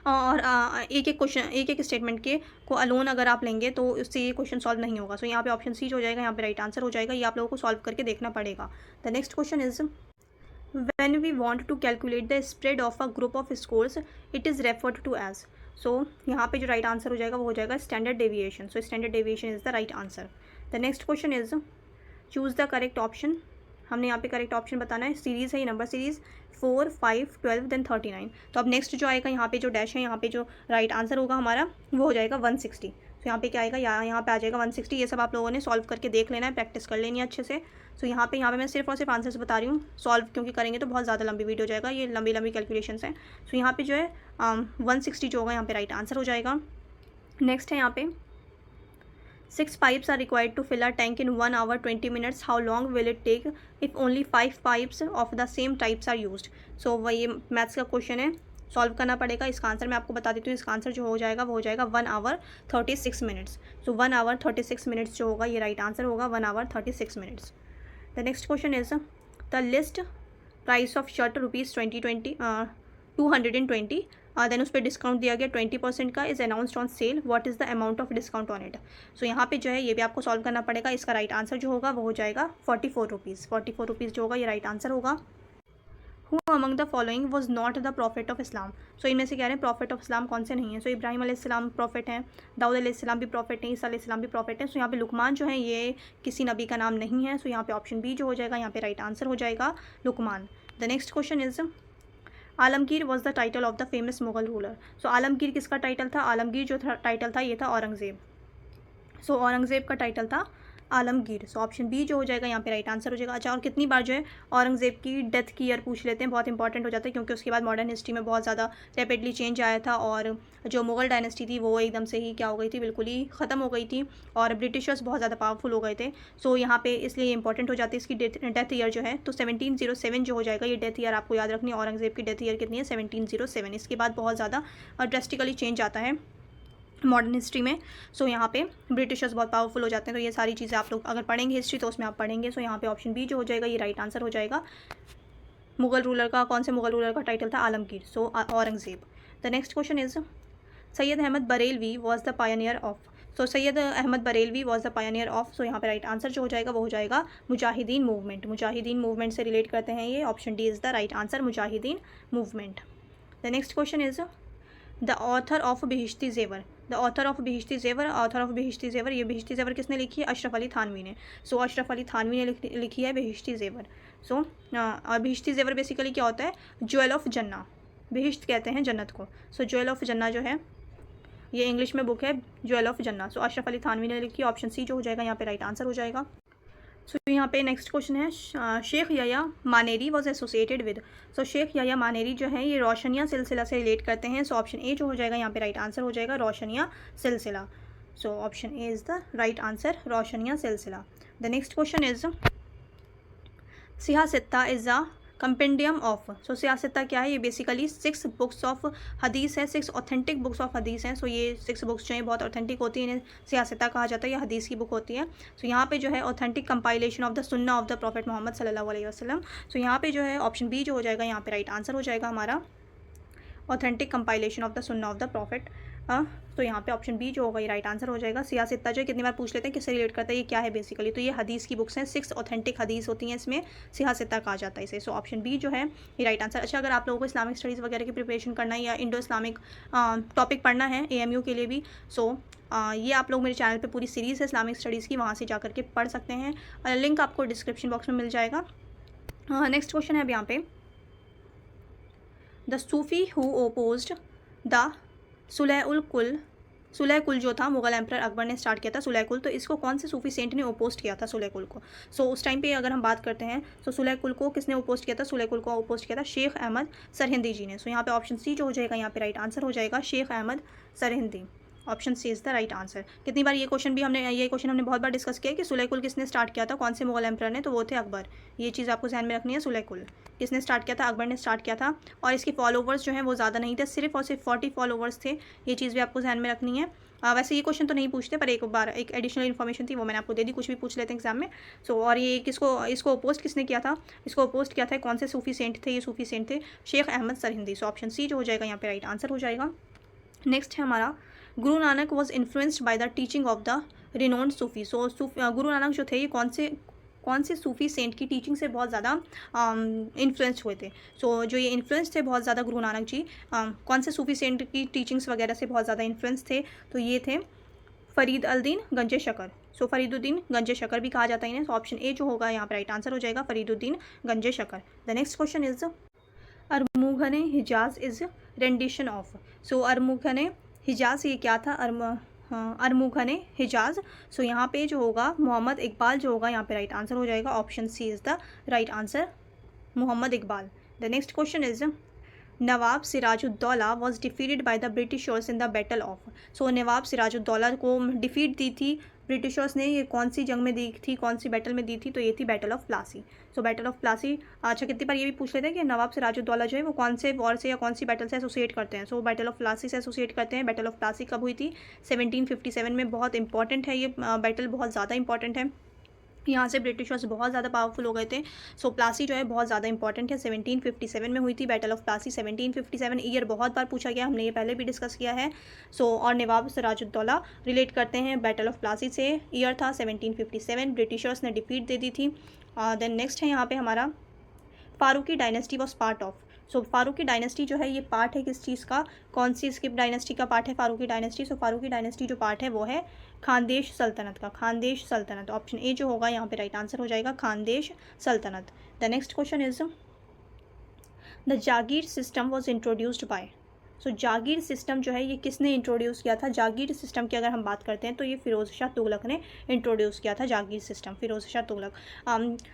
और एक एक स्टेटमेंट के को अलोन अगर आप लेंगे तो उससे ये क्वेश्चन सॉल्व नहीं होगा। सो यहाँ पे ऑप्शन सी हो जाएगा, यहाँ पे राइट आंसर हो जाएगा। ये आप लोगों को सॉल्व करके देखना पड़ेगा। The next question is, when we want to calculate the spread of a group of scores it is referred to as। सो यहाँ पे जो राइट आंसर हो जाएगा वो हो जाएगा standard deviation. So standard deviation is the right answer. The next question is, choose the correct option. हमने यहाँ पे करेक्ट ऑप्शन बताना है। सीरीज़ है ये, नंबर सीरीज़ 4, 5, 12 देन 39। तो अब नेक्स्ट जो आएगा यहाँ पे जो डैश है, यहाँ पे जो राइट आंसर होगा हमारा वो हो जाएगा 160। तो यहाँ पे क्या आएगा, यहाँ पे आ जाएगा 160। ये सब आप लोगों ने सॉल्व करके देख लेना है, प्रैक्टिस कर लेनी है अच्छे से। सो यहाँ पे मैं सिर्फ और सिर्फ आंसर्स बता रही हूँ, सॉल्व क्योंकि करेंगे तो बहुत ज़्यादा लंबी वीडियो हो जाएगा, ये लंबी लंबी कैलकुलेशंस हैं। सो यहाँ पे जो है 160 जो होगा यहाँ पे राइट आंसर हो जाएगा। नेक्स्ट है यहाँ पे, 6 pipes are required to fill a tank in 1 hour 20 minutes. How long will it take if only 5 pipes of the same types are used? So वही मैथ्स का क्वेश्चन है सॉल्व करना पड़ेगा। इसका आंसर मैं आपको बता देती हूँ, इसका आंसर जो हो जाएगा वो हो जाएगा 1 hour 36 minutes. So 1 hour 36 minutes जो होगा ये राइट आंसर होगा, 1 hour 36 minutes. The next question is the list price of shirt rupees 220 then उस पर डिस्काउंट दिया गया 20% का, is announced on sale, what is the amount of discount on it. So यहाँ पे जो है ये भी आपको सॉल्व करना पड़ेगा। इसका राइट आंसर जो होगा वो हो जाएगा 44 रुपीज़। 44 रुपीज़ जो होगा ये राइट आंसर होगा। Who among the following was not the prophet of Islam. So इनमें से कह रहे हैं प्रॉफिट ऑफ इस्लाम कौन से नहीं है। सो इब्राहिम अलैहिस्सलाम प्रॉफिट हैं, दाऊद अलैहिस्सलाम भी प्रॉफिट हैं, ईसा अलैहिस्सलाम भी प्रॉफिट हैं। सो यहाँ पे लुकमान जो है ये किसी नबी का नाम नहीं है। सो यहाँ पे ऑप्शन बी जो हो जाएगा यहाँ पे राइट आंसर हो जाएगा Luqman. The next question is Alamgir was the title of the famous Mughal ruler. So Alamgir किसका टाइटल था? आलमगीर जो टाइटल था ये था औरंगज़ेब। सो औरंगज़ेब का टाइटल था आलमगीर। सो ऑप्शन बी जो हो जाएगा यहाँ पे राइट आंसर हो जाएगा। अच्छा, और कितनी बार जो है औरंगज़ेब की डेथ की ईयर पूछ लेते हैं, बहुत इंपॉर्टेंट हो जाता है क्योंकि उसके बाद मॉडर्न हिस्ट्री में बहुत ज़्यादा रैपिडली चेंज आया था और जो मुगल डायनेस्टी थी वो एकदम से ही क्या हो गई थी, बिल्कुल ही ख़त्म हो गई थी और ब्रिटिशर्स बहुत ज़्यादा पावरफुल हो गए थे। सो यहाँ पे इसलिए इंपॉर्टेंट हो जाती है इसकी डेथ ईयर जो है। तो 1707 जो हो जाएगा ये डेथ ईयर आपको याद रखनी है। औरंगज़ेब की डेथ ईयर कितनी है? 1707। इसके बाद बहुत ज़्यादा ड्रेस्टिकली चेंज आता है मॉडर्न हिस्ट्री में। सो यहाँ पे ब्रिटिशर्स बहुत पावरफुल हो जाते हैं। तो ये सारी चीज़ें आप लोग अगर पढ़ेंगे हिस्ट्री तो उसमें आप पढ़ेंगे। सो यहाँ पे ऑप्शन बी जो हो जाएगा ये राइट आंसर हो जाएगा। मुगल रूलर का कौन से मुगल रूलर का टाइटल था? Alamgir. So Aurangzeb. The next question is Syed Ahmad Barelvi was the pioneer of. So Syed Ahmad Barelvi was the pioneer of. So यहाँ पे राइट आंसर जो हो जाएगा वो हो जाएगा मुजाहिदीन मूवमेंट। मुजाहिदीन मूवमेंट से रिलेट करते हैं ये। Option D is the right answer, Mujahideen movement. The next question is the author of Bihishti Zewar. The author of Bihishti ज़ेवर, ऑथर ऑफ बिहिश्ती ज़ेवर, ये बिहिश्ती ज़ेवर किसने लिखी है? अशरफ अली थानवी ने। सो अशरफ अली थानवी ने लिखी है बिहिश्ती ज़ेवर। सो बिहिश्ती ज़ेवर बेसिकली क्या होता है? ज्वेल ऑफ जन्ना। बिहिश्त कहते हैं जन्नत को। सो ज्वेल ऑफ जन्ना जो है ये इंग्लिश में बुक है ज्वेल ऑफ जन्ना। सो अशरफ अली थानवी ने लिखी। ऑप्शन सी जो हो जाएगा यहाँ पे राइट आंसर हो जाएगा। सो यहाँ पे नेक्स्ट क्वेश्चन है शेख याया मानेरी वॉज एसोसिएटेड विद। सो शेख याया मानेरी जो है ये रोशनिया सिलसिला से रिलेट करते हैं। सो ऑप्शन ए जो हो जाएगा यहाँ पे राइट आंसर हो जाएगा Roshaniya Silsila. So option A is the right answer, Roshaniya Silsila. The next question is Siyasatnama is a compendium of. So Siyasatnama क्या है? ये बेसिकली 6 बुक्स ऑफ हदीस है, 6 ऑथेंटिक बुक्स ऑफ हदीस हैं। सो ये 6 बुक्स जो हैं बहुत ऑथेंटिक होती हैं, इन्हें सियासत्ता कहा जाता है, ये हदीस की बुक होती है। सो यहाँ पे जो है ऑथेंटिक कंपाइलेशन ऑफ द सुन्ना ऑफ द प्रॉफिट मोहम्मद सल्लल्लाहु अलैहि वसल्लम। सो यहाँ पे जो है ऑप्शन बी जो हो जाएगा यहाँ पे राइट आंसर हो जाएगा हमारा, ऑथेंटिक कंपाइलेशन ऑफ द सुन्ना ऑफ द प्रॉफिट। तो यहाँ पे ऑप्शन बी जो होगा ये राइट आंसर हो जाएगा। सियासत्ता जो कितनी बार पूछ लेते हैं किससे रिलेट करता है, ये क्या है बेसिकली? तो ये हदीस की बुक्स हैं, 6 ऑथेंटिक हदीस होती हैं, इसमें सियासत्ता कहा जाता है इसे। सो ऑप्शन बी जो है ये राइट आंसर। अच्छा, अगर आप लोगों को इस्लामिक स्टडीज़ वगैरह की प्रिपरेशन करना है या इंडो इस्लामिक टॉपिक पढ़ना है AMU के लिए भी, सो ये आप लोग मेरे चैनल पे पूरी सीरीज़ है इस्लामिक स्टडीज़ की, वहाँ से जा करके पढ़ सकते हैं। लिंक आपको डिस्क्रिप्शन बॉक्स में मिल जाएगा। नेक्स्ट क्वेश्चन है अब यहाँ पे, द सूफ़ी हु ओपोज्ड द सुलह कुल जो था मुगल एम्पर अकबर ने स्टार्ट किया था सुलह कुल, तो इसको कौन से सूफी सेंट ने ओपोस्ट किया था सुलह कुल को? सो उस टाइम पे अगर हम बात करते हैं तो सुलह कुल को किसने ओपोस्ट किया था? सुलह कुल को ओपोस्ट किया था शेख अहमद सरहिंदी जी ने। सो यहाँ पे ऑप्शन सी जो हो जाएगा यहाँ पे राइट आंसर हो जाएगा, Shaikh Ahmad Sirhindi. Option C is the right answer. कितनी बार ये क्वेश्चन हमने बहुत बार डिस्कस किया कि सुलह कुल किसने स्टार्ट किया था, कौन से मुगल एम्पर ने? तो वो थे अकबर। ये चीज़ आपको ध्यान में रखनी है। सुलह कुल किसने स्टार्ट किया था? अकबर ने स्टार्ट किया था। और इसके फॉलोवर्स जो हैं वो ज़्यादा नहीं थे, सिर्फ और सिर्फ 40 फॉलोवर्स थे। ये चीज़ भी आपको ध्यान में रखनी है। वैसे ये क्वेश्चन तो नहीं पूछते, पर एक बार एक एडिशनल इन्फॉर्मेशन थी वो मैंने आपको दे दी, कुछ भी पूछ लेते हैं एग्जाम में। सो और ये इसको अपोस्ट किसने किया था? इसको अपोस्ट किया था कौन से सूफी सेंट थे? ये सूफी सेंट थे Shaikh Ahmad Sirhindi. So option C जो हो जाएगा यहाँ पे राइट आंसर हो जाएगा। नेक्स्ट है हमारा, Guru Nanak was influenced by the teaching of the renowned Sufi. So Guru Nanak जो थे ये कौन से सूफी सेंट की टीचिंग से बहुत ज़्यादा इन्फ्लुएंस हुए थे? सो जो ये इन्फ्लुएंस थे बहुत ज़्यादा गुरु नानक जी कौन से सूफी सेंट की टीचिंग्स वगैरह से बहुत ज़्यादा इन्फ्लुएंस थे? तो ये थे फरीद अल-दीन गंजे शकर। सो फरीदुद्दीन गंजे शकर भी कहा जाता है इन्हें। तो ऑप्शन ए जो होगा यहाँ पर राइट आंसर हो जाएगा, Fariduddin Ganje Shakar. The next question is Armughane Hijaz is rendition of. So Armughane Hijaz ये क्या था? अरमुगने हिजाज। सो यहाँ पे जो होगा मोहम्मद इकबाल जो होगा यहाँ पे राइट आंसर हो जाएगा। Option C is the right answer, Mohammad Iqbal. The next question is Nawab Sirajuddaulah was defeated by the Britishers in the battle of. So Nawab Sirajuddaulah को डिफीट दी थी ब्रिटिशर्स ने, ये कौन सी जंग में दी थी, कौन सी बैटल में दी थी, तो ये थी battle of Plassey. So battle of Plassey. अच्छा, कितनी बार ये भी पूछ लेते हैं कि नवाब सिराजुद्दौला जो है वो कौन से वॉर से या कौन सी बैटल से एसोसिएट करते हैं। सो बैटल ऑफ प्लासी से एसोसिएट करते हैं। बैटल ऑफ प्लासी कब हुई थी? 1757 में। बहुत इंपॉर्टेंट है ये बैटल, बहुत ज़्यादा इंपॉर्टेंट है। यहाँ से ब्रिटिशर्स बहुत ज़्यादा पावरफुल हो गए थे। सो प्लासी जो है बहुत ज़्यादा इंपॉर्टेंट है। 1757 में हुई थी बैटल ऑफ प्लासी। 1757 ईयर बहुत बार पूछा गया, हमने ये पहले भी डिस्कस किया है। और नवाब सिराजुद्दौला रिलेट करते हैं बैटल ऑफ प्लासी से। ईयर था 1757, ब्रिटिशर्स ने डिफीट दे दी थी। देन नेक्स्ट है यहाँ पे हमारा Faruqi dynasty was part of. So Faruqi dynasty जो है ये पार्ट है किस चीज़ का, कौन सी स्किप डायनेस्टी का पार्ट है Faruqi dynasty? So Faruqi dynasty जो पार्ट है वो है खानदेश सल्तनत का। खानदेश सल्तनत, ऑप्शन ए जो होगा यहाँ पे राइट आंसर हो जाएगा, खानदेश सल्तनत। The next question is the jagir system was introduced bye. So Jagir system जो है ये किसने इंट्रोड्यूस किया था? जागीर सिस्टम की अगर हम बात करते हैं तो ये फ़िरोज़ शाह तुगलक ने इंट्रोड्यूस किया था जागीर सिस्टम, फ़िरोज़ शाह तुगलक।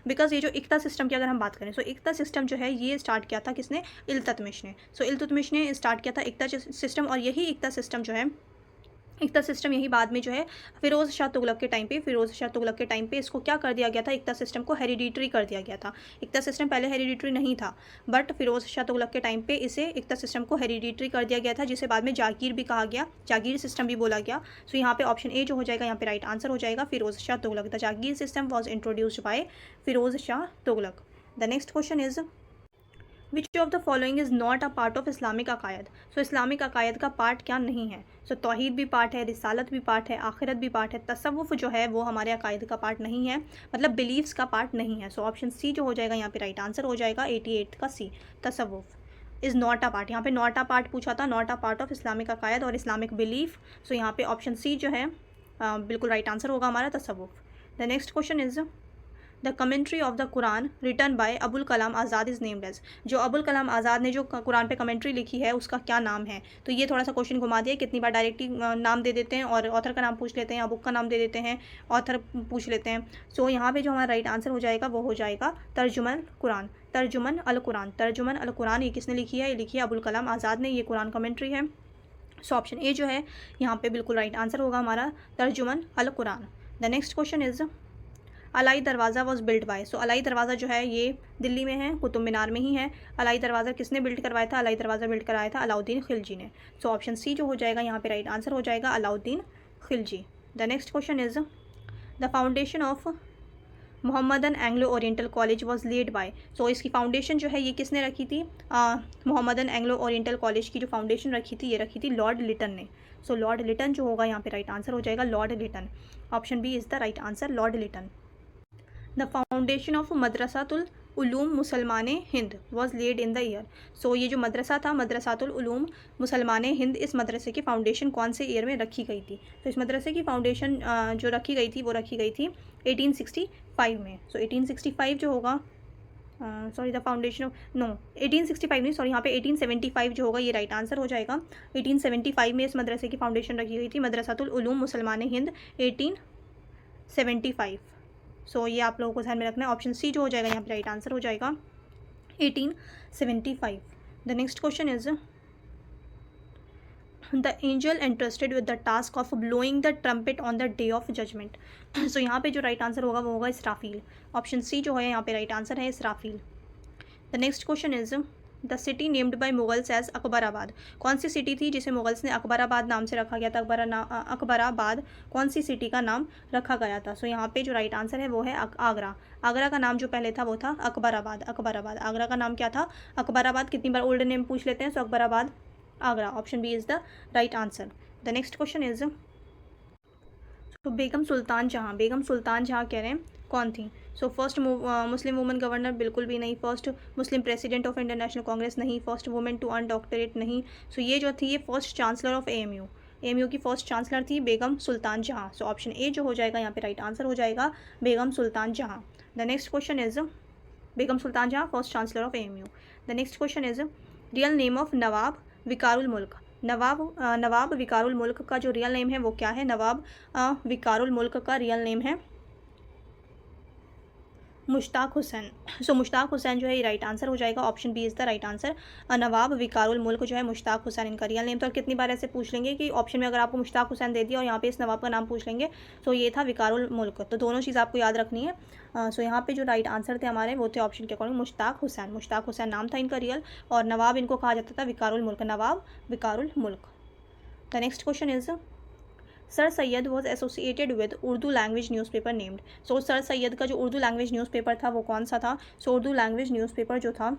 बिकॉज ये जो इक्ता सिस्टम की अगर हम बात करें, सो इक्ता सिस्टम जो है ये स्टार्ट किया था किसने? इल्तुतमिश ने। सो इल्तुतमिश ने स्टार्ट किया था इक्ता सिस्टम, और यही इक्ता सिस्टम जो है, इक्ता सिस्टम यही बाद में जो है फ़िरोज़ शाह तुगलक के टाइम पे इसको क्या कर दिया गया था? इक्ता सिस्टम को हेरिडिटरी कर दिया गया था। इक्ता सिस्टम पहले हेरिडिटरी नहीं था, बट फ़िरोज़ शाह तुगलक के टाइम पे इसे इक्ता सिस्टम को हेरिडिटरी कर दिया गया था, जिसे बाद में जागीर भी कहा गया, जागीर सिस्टम भी बोला गया। सो यहाँ पे ऑप्शन ए जो हो जाएगा यहाँ पे राइट आंसर हो जाएगा, Firoz Shah Tughlaq. The jagir system was introduced by Firoz Shah Tughlaq. The next question is which of the following is not a part of Islamic अकायद। सो इस्लामिक अकायद का पार्ट क्या नहीं है? सो तौहीद भी पार्ट है, रिसालत भी पार्ट है, आखिरत भी पार्ट है। तसव्वुफ़ जो है वो हमारे अकायद का पार्ट नहीं है, मतलब बिलीव्स का पार्ट नहीं है। सो ऑप्शन सी जो हो जाएगा यहाँ पे राइट आंसर हो जाएगा, 88 का सी, तसव्वुफ़ इज़ नॉट अ पार्ट। यहाँ पे नॉट अ पार्ट पूछा था, not a part of Islamic अकायद और इस्लामिक बिलीफ। सो यहाँ पे ऑप्शन सी जो है बिल्कुल राइट आंसर होगा हमारा, तसव्वुफ़। The next question is the commentary of the Quran written by Abul Kalam Azad is named as. जो अबुल कलाम आज़ाद ने जो कुरान पे कमेंट्री लिखी है उसका क्या नाम है? तो ये थोड़ा सा क्वेश्चन घुमा दिया, कितनी बार डायरेक्टली नाम दे देते हैं और ऑथर का नाम पूछ लेते हैं, या बुक का नाम दे देते हैं, ऑथर पूछ लेते हैं। सो यहाँ पे जो हमारा राइट आंसर हो जाएगा वो हो जाएगा तर्जुमन कुरान, तर्जुमन अल कुरान। तर्जुमन अल कुरान ये किसने लिखी है? ये लिखी है अबुल कलाम आज़ाद ने, ये कुरान कमेंट्री है। सो ऑप्शन ए जो है यहाँ पे बिल्कुल राइट आंसर होगा हमारा, Tarjuman al Quran. The next question is Alai Darwaza was build by. So Alai Darwaza जो है ये दिल्ली में है, कुतुब मीनार में ही है। अलाई दरवाज़ा किसने बिल्ड करवाया था? अलाई दरवाज़ा बिल्ड कराया था अलाउद्दीन खिलजी ने। सो ऑप्शन सी जो हो जाएगा यहाँ पे राइट आंसर हो जाएगा, Alauddin Khilji. The next question is the foundation of Mohammedan Anglo Oriental College was laid by. So इसकी फाउंडेशन जो है ये किसने रखी थी? मोहम्मदन एंग्लो ओरिएंटल कॉलेज की जो फाउंडेशन रखी थी ये रखी थी लॉर्ड लिटन ने। सो लॉर्ड लिटन जो होगा यहाँ पे राइट आंसर हो जाएगा, Lord Lytton. Option B is the right answer, Lord Lytton. The foundation of Madrasatul Uloom Musalman Hind was laid in the year. So ये जो मदरसा था मदरसातुल उलूम मुसलमान हिंद, इस मदरसे की फाउंडेशन कौन से ईयर में रखी गई थी? तो इस मदरसे की फाउंडेशन जो रखी गई थी वो रखी गई थी 1865 में। सो 1865 जो होगा, sorry the foundation of, no 1865 नहीं, सॉरी यहाँ पे 1875 जो होगा ये राइट आंसर हो जाएगा। 1875 में इस मदरसे की फाउंडेशन रखी गई थी, मदरसातुल उलूम मुसलमान हिंद 1875। सो ये आप लोगों को ध्यान में रखना है, ऑप्शन सी जो हो जाएगा यहाँ पे राइट आंसर हो जाएगा 1875। The next question is the angel entrusted with the task of blowing the trumpet on the day of judgment. So यहाँ पे जो राइट आंसर होगा वो होगा इसराफील। ऑप्शन सी जो है यहाँ पे राइट आंसर है इसराफील। The next question is the city named by Mughals as Akbarabad. कौन सी सिटी थी जिसे मुगल्स ने अकबराबाद नाम से रखा गया था? अकबराबाद कौन सी सिटी का नाम रखा गया था? सो यहाँ पे जो राइट आंसर है वो है आगरा। आगरा का नाम जो पहले था वो था अकबराबाद। अकबराबाद, आगरा का नाम क्या था? अकबराबाद। कितनी बार ओल्ड नेम पूछ लेते हैं, so Akbarabad, Agra. Option B is the right answer. The next question is तो बेगम सुल्तान जहाँ, बेगम सुल्तान जहाँ कह रहे हैं कौन थी? So first Muslim women governor बिल्कुल भी नहीं, first Muslim president of Indian National Congress नहीं, first women to earn doctorate नहीं। सो ये जो थी ये first chancellor of AMU, AMU की फर्स्ट चांसलर थी बेगम सुल्तान जहाँ। सो ऑप्शन ए जो हो जाएगा यहाँ पे राइट आंसर हो जाएगा, Begum Sultan Jahan. The next question is Begum Sultan Jahan first chancellor of AMU. The next question is real name of Nawab Viqarul Mulk. Nawab Viqarul मुल्क का जो रियल नेम है वो क्या है? नवाब विकारुल मुल्क का रियल नेम है मुश्ताक हुसैन। सो मुश्ताक हुसैन जो है ये राइट आंसर हो जाएगा, option B is the right answer. Nawab Viqarul Mulk जो है मुश्ताक हुसैन इनका रियल नेम। तो कितनी बार ऐसे पूछ लेंगे कि ऑप्शन में अगर आपको मुश्ताक हुसैन दे दिया और यहाँ पे इस नवाब का नाम पूछ लेंगे, तो ये था विकारुल मुल्क। तो दोनों चीज़ आपको याद रखनी है। सो यहाँ पे जो राइट आंसर थे हमारे वो थे ऑप्शन के अकॉर्डिंग मुश्ताक हुसैन। मुश्ताक हुसैन नाम था इनका रियल, और नवाब इनको कहा जाता था विकारुल मुल्क, नवाब विकारुल मुल्क। The next question is Sir Syed was associated with Urdu language newspaper named. So Sir Syed का जो उर्दू लैंग्वेज न्यूज़पेपर था वो कौन सा था? सो उर्दू लैंग्वेज न्यूज़पेपर जो था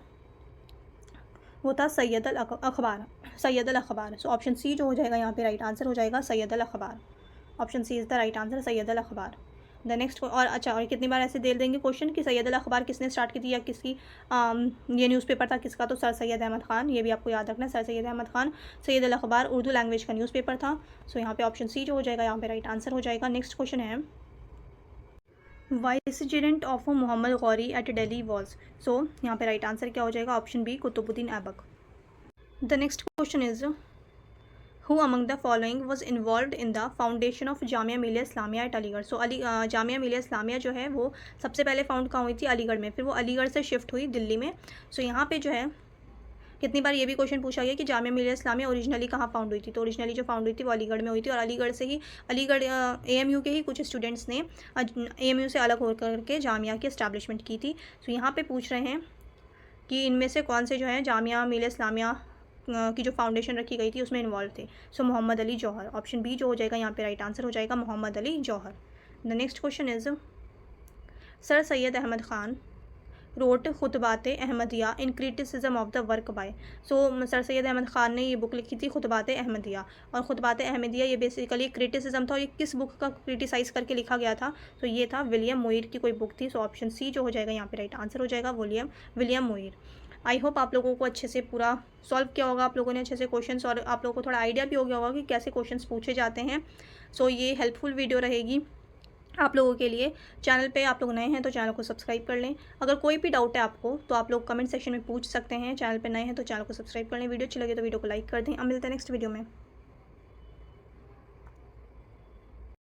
वो था सैयद अल अखबार, सैयद अल अखबार। सो ऑप्शन सी जो हो जाएगा यहाँ पे राइट आंसर हो जाएगा Syed al Akhbar. Option C is the right answer, Syed al Akhbar. The next और अच्छा, और कितनी बार ऐसे दे देंगे क्वेश्चन कि सैयद अल अखबार किसने स्टार्ट की थी या किसकी ये न्यूज़पेपर था किसका? तो सर सैयद अहमद ख़ान, ये भी आपको याद रखना है, सर सैयद अहमद ख़ान। सैयद अल अखबार उर्दू लैंग्वेज का न्यूज़पेपर था। सो यहाँ पे ऑप्शन सी जो हो जाएगा यहाँ पे राइट आंसर हो जाएगा। नेक्स्ट क्वेश्चन है viceregent of Mohammad Ghori at Delhi was. So यहाँ पे राइट आंसर क्या हो जाएगा? Option B Qutbuddin Aibak. The next question is Who among the following was involved in the foundation of Jamia Millia Islamia eight Aligarh. सो जामिया मिलिया इस्लामिया जो है वो सबसे पहले फाउंड कहाँ हुई थी? अलीगढ़ में, फिर वो अलीगढ़ से शिफ्ट हुई दिल्ली में। सो यहाँ पे जो है कितनी बार ये भी क्वेश्चन पूछा गया कि जामिया मिलिया इस्लामिया ओरिजिनली कहाँ फाउंड हुई थी? तो ओरिजिनली जो फाउंड हुई थी वो अलीगढ़ में हुई थी, और अलीगढ़ से ही अलीगढ़ AMU के ही कुछ स्टूडेंट्स ने AMU से अलग होकर के जामिया की इस्टेब्लिशमेंट की थी। सो यहाँ पे पूछ रहे हैं कि इनमें से कौन से जो है जामिया मिलिया इस्लामिया की जो फाउंडेशन रखी गई थी उसमें इन्वॉल्व थे। So Mohammad Ali Jauhar, option B जो हो जाएगा यहाँ पे राइट आंसर हो जाएगा Mohammad Ali Jauhar. The next question is Sir Syed Ahmad Khan wrote Khutbat Ahmadiya in criticism of the work by. So Sir Syed Ahmad Khan ने ये बुक लिखी थी खुतबात अहमदिया, और खुतबात अहमदिया ये बेसिकली क्रिटिसिज्म था, और ये किस बुक का क्रिटिसाइज़ करके लिखा गया था? तो ये था विलियम मोइर की कोई बुक थी। सो ऑप्शन सी जो हो जाएगा यहाँ पे राइट आंसर हो जाएगा विलियम मोइर। आई होप आप लोगों को अच्छे से पूरा सॉल्व किया होगा, आप लोगों ने अच्छे से क्वेश्चंस, और आप लोगों को थोड़ा आइडिया भी हो गया होगा कि कैसे क्वेश्चंस पूछे जाते हैं। सो ये हेल्पफुल वीडियो रहेगी आप लोगों के लिए। चैनल पे आप लोग नए हैं तो चैनल को सब्सक्राइब कर लें। अगर कोई भी डाउट है आपको तो आप लोग कमेंट सेक्शन में पूछ सकते हैं। चैनल पे नए हैं तो चैनल को सब्सक्राइब कर लें। वीडियो अच्छी लगे तो वीडियो को लाइक कर दें। अब मिलते हैं नेक्स्ट वीडियो में।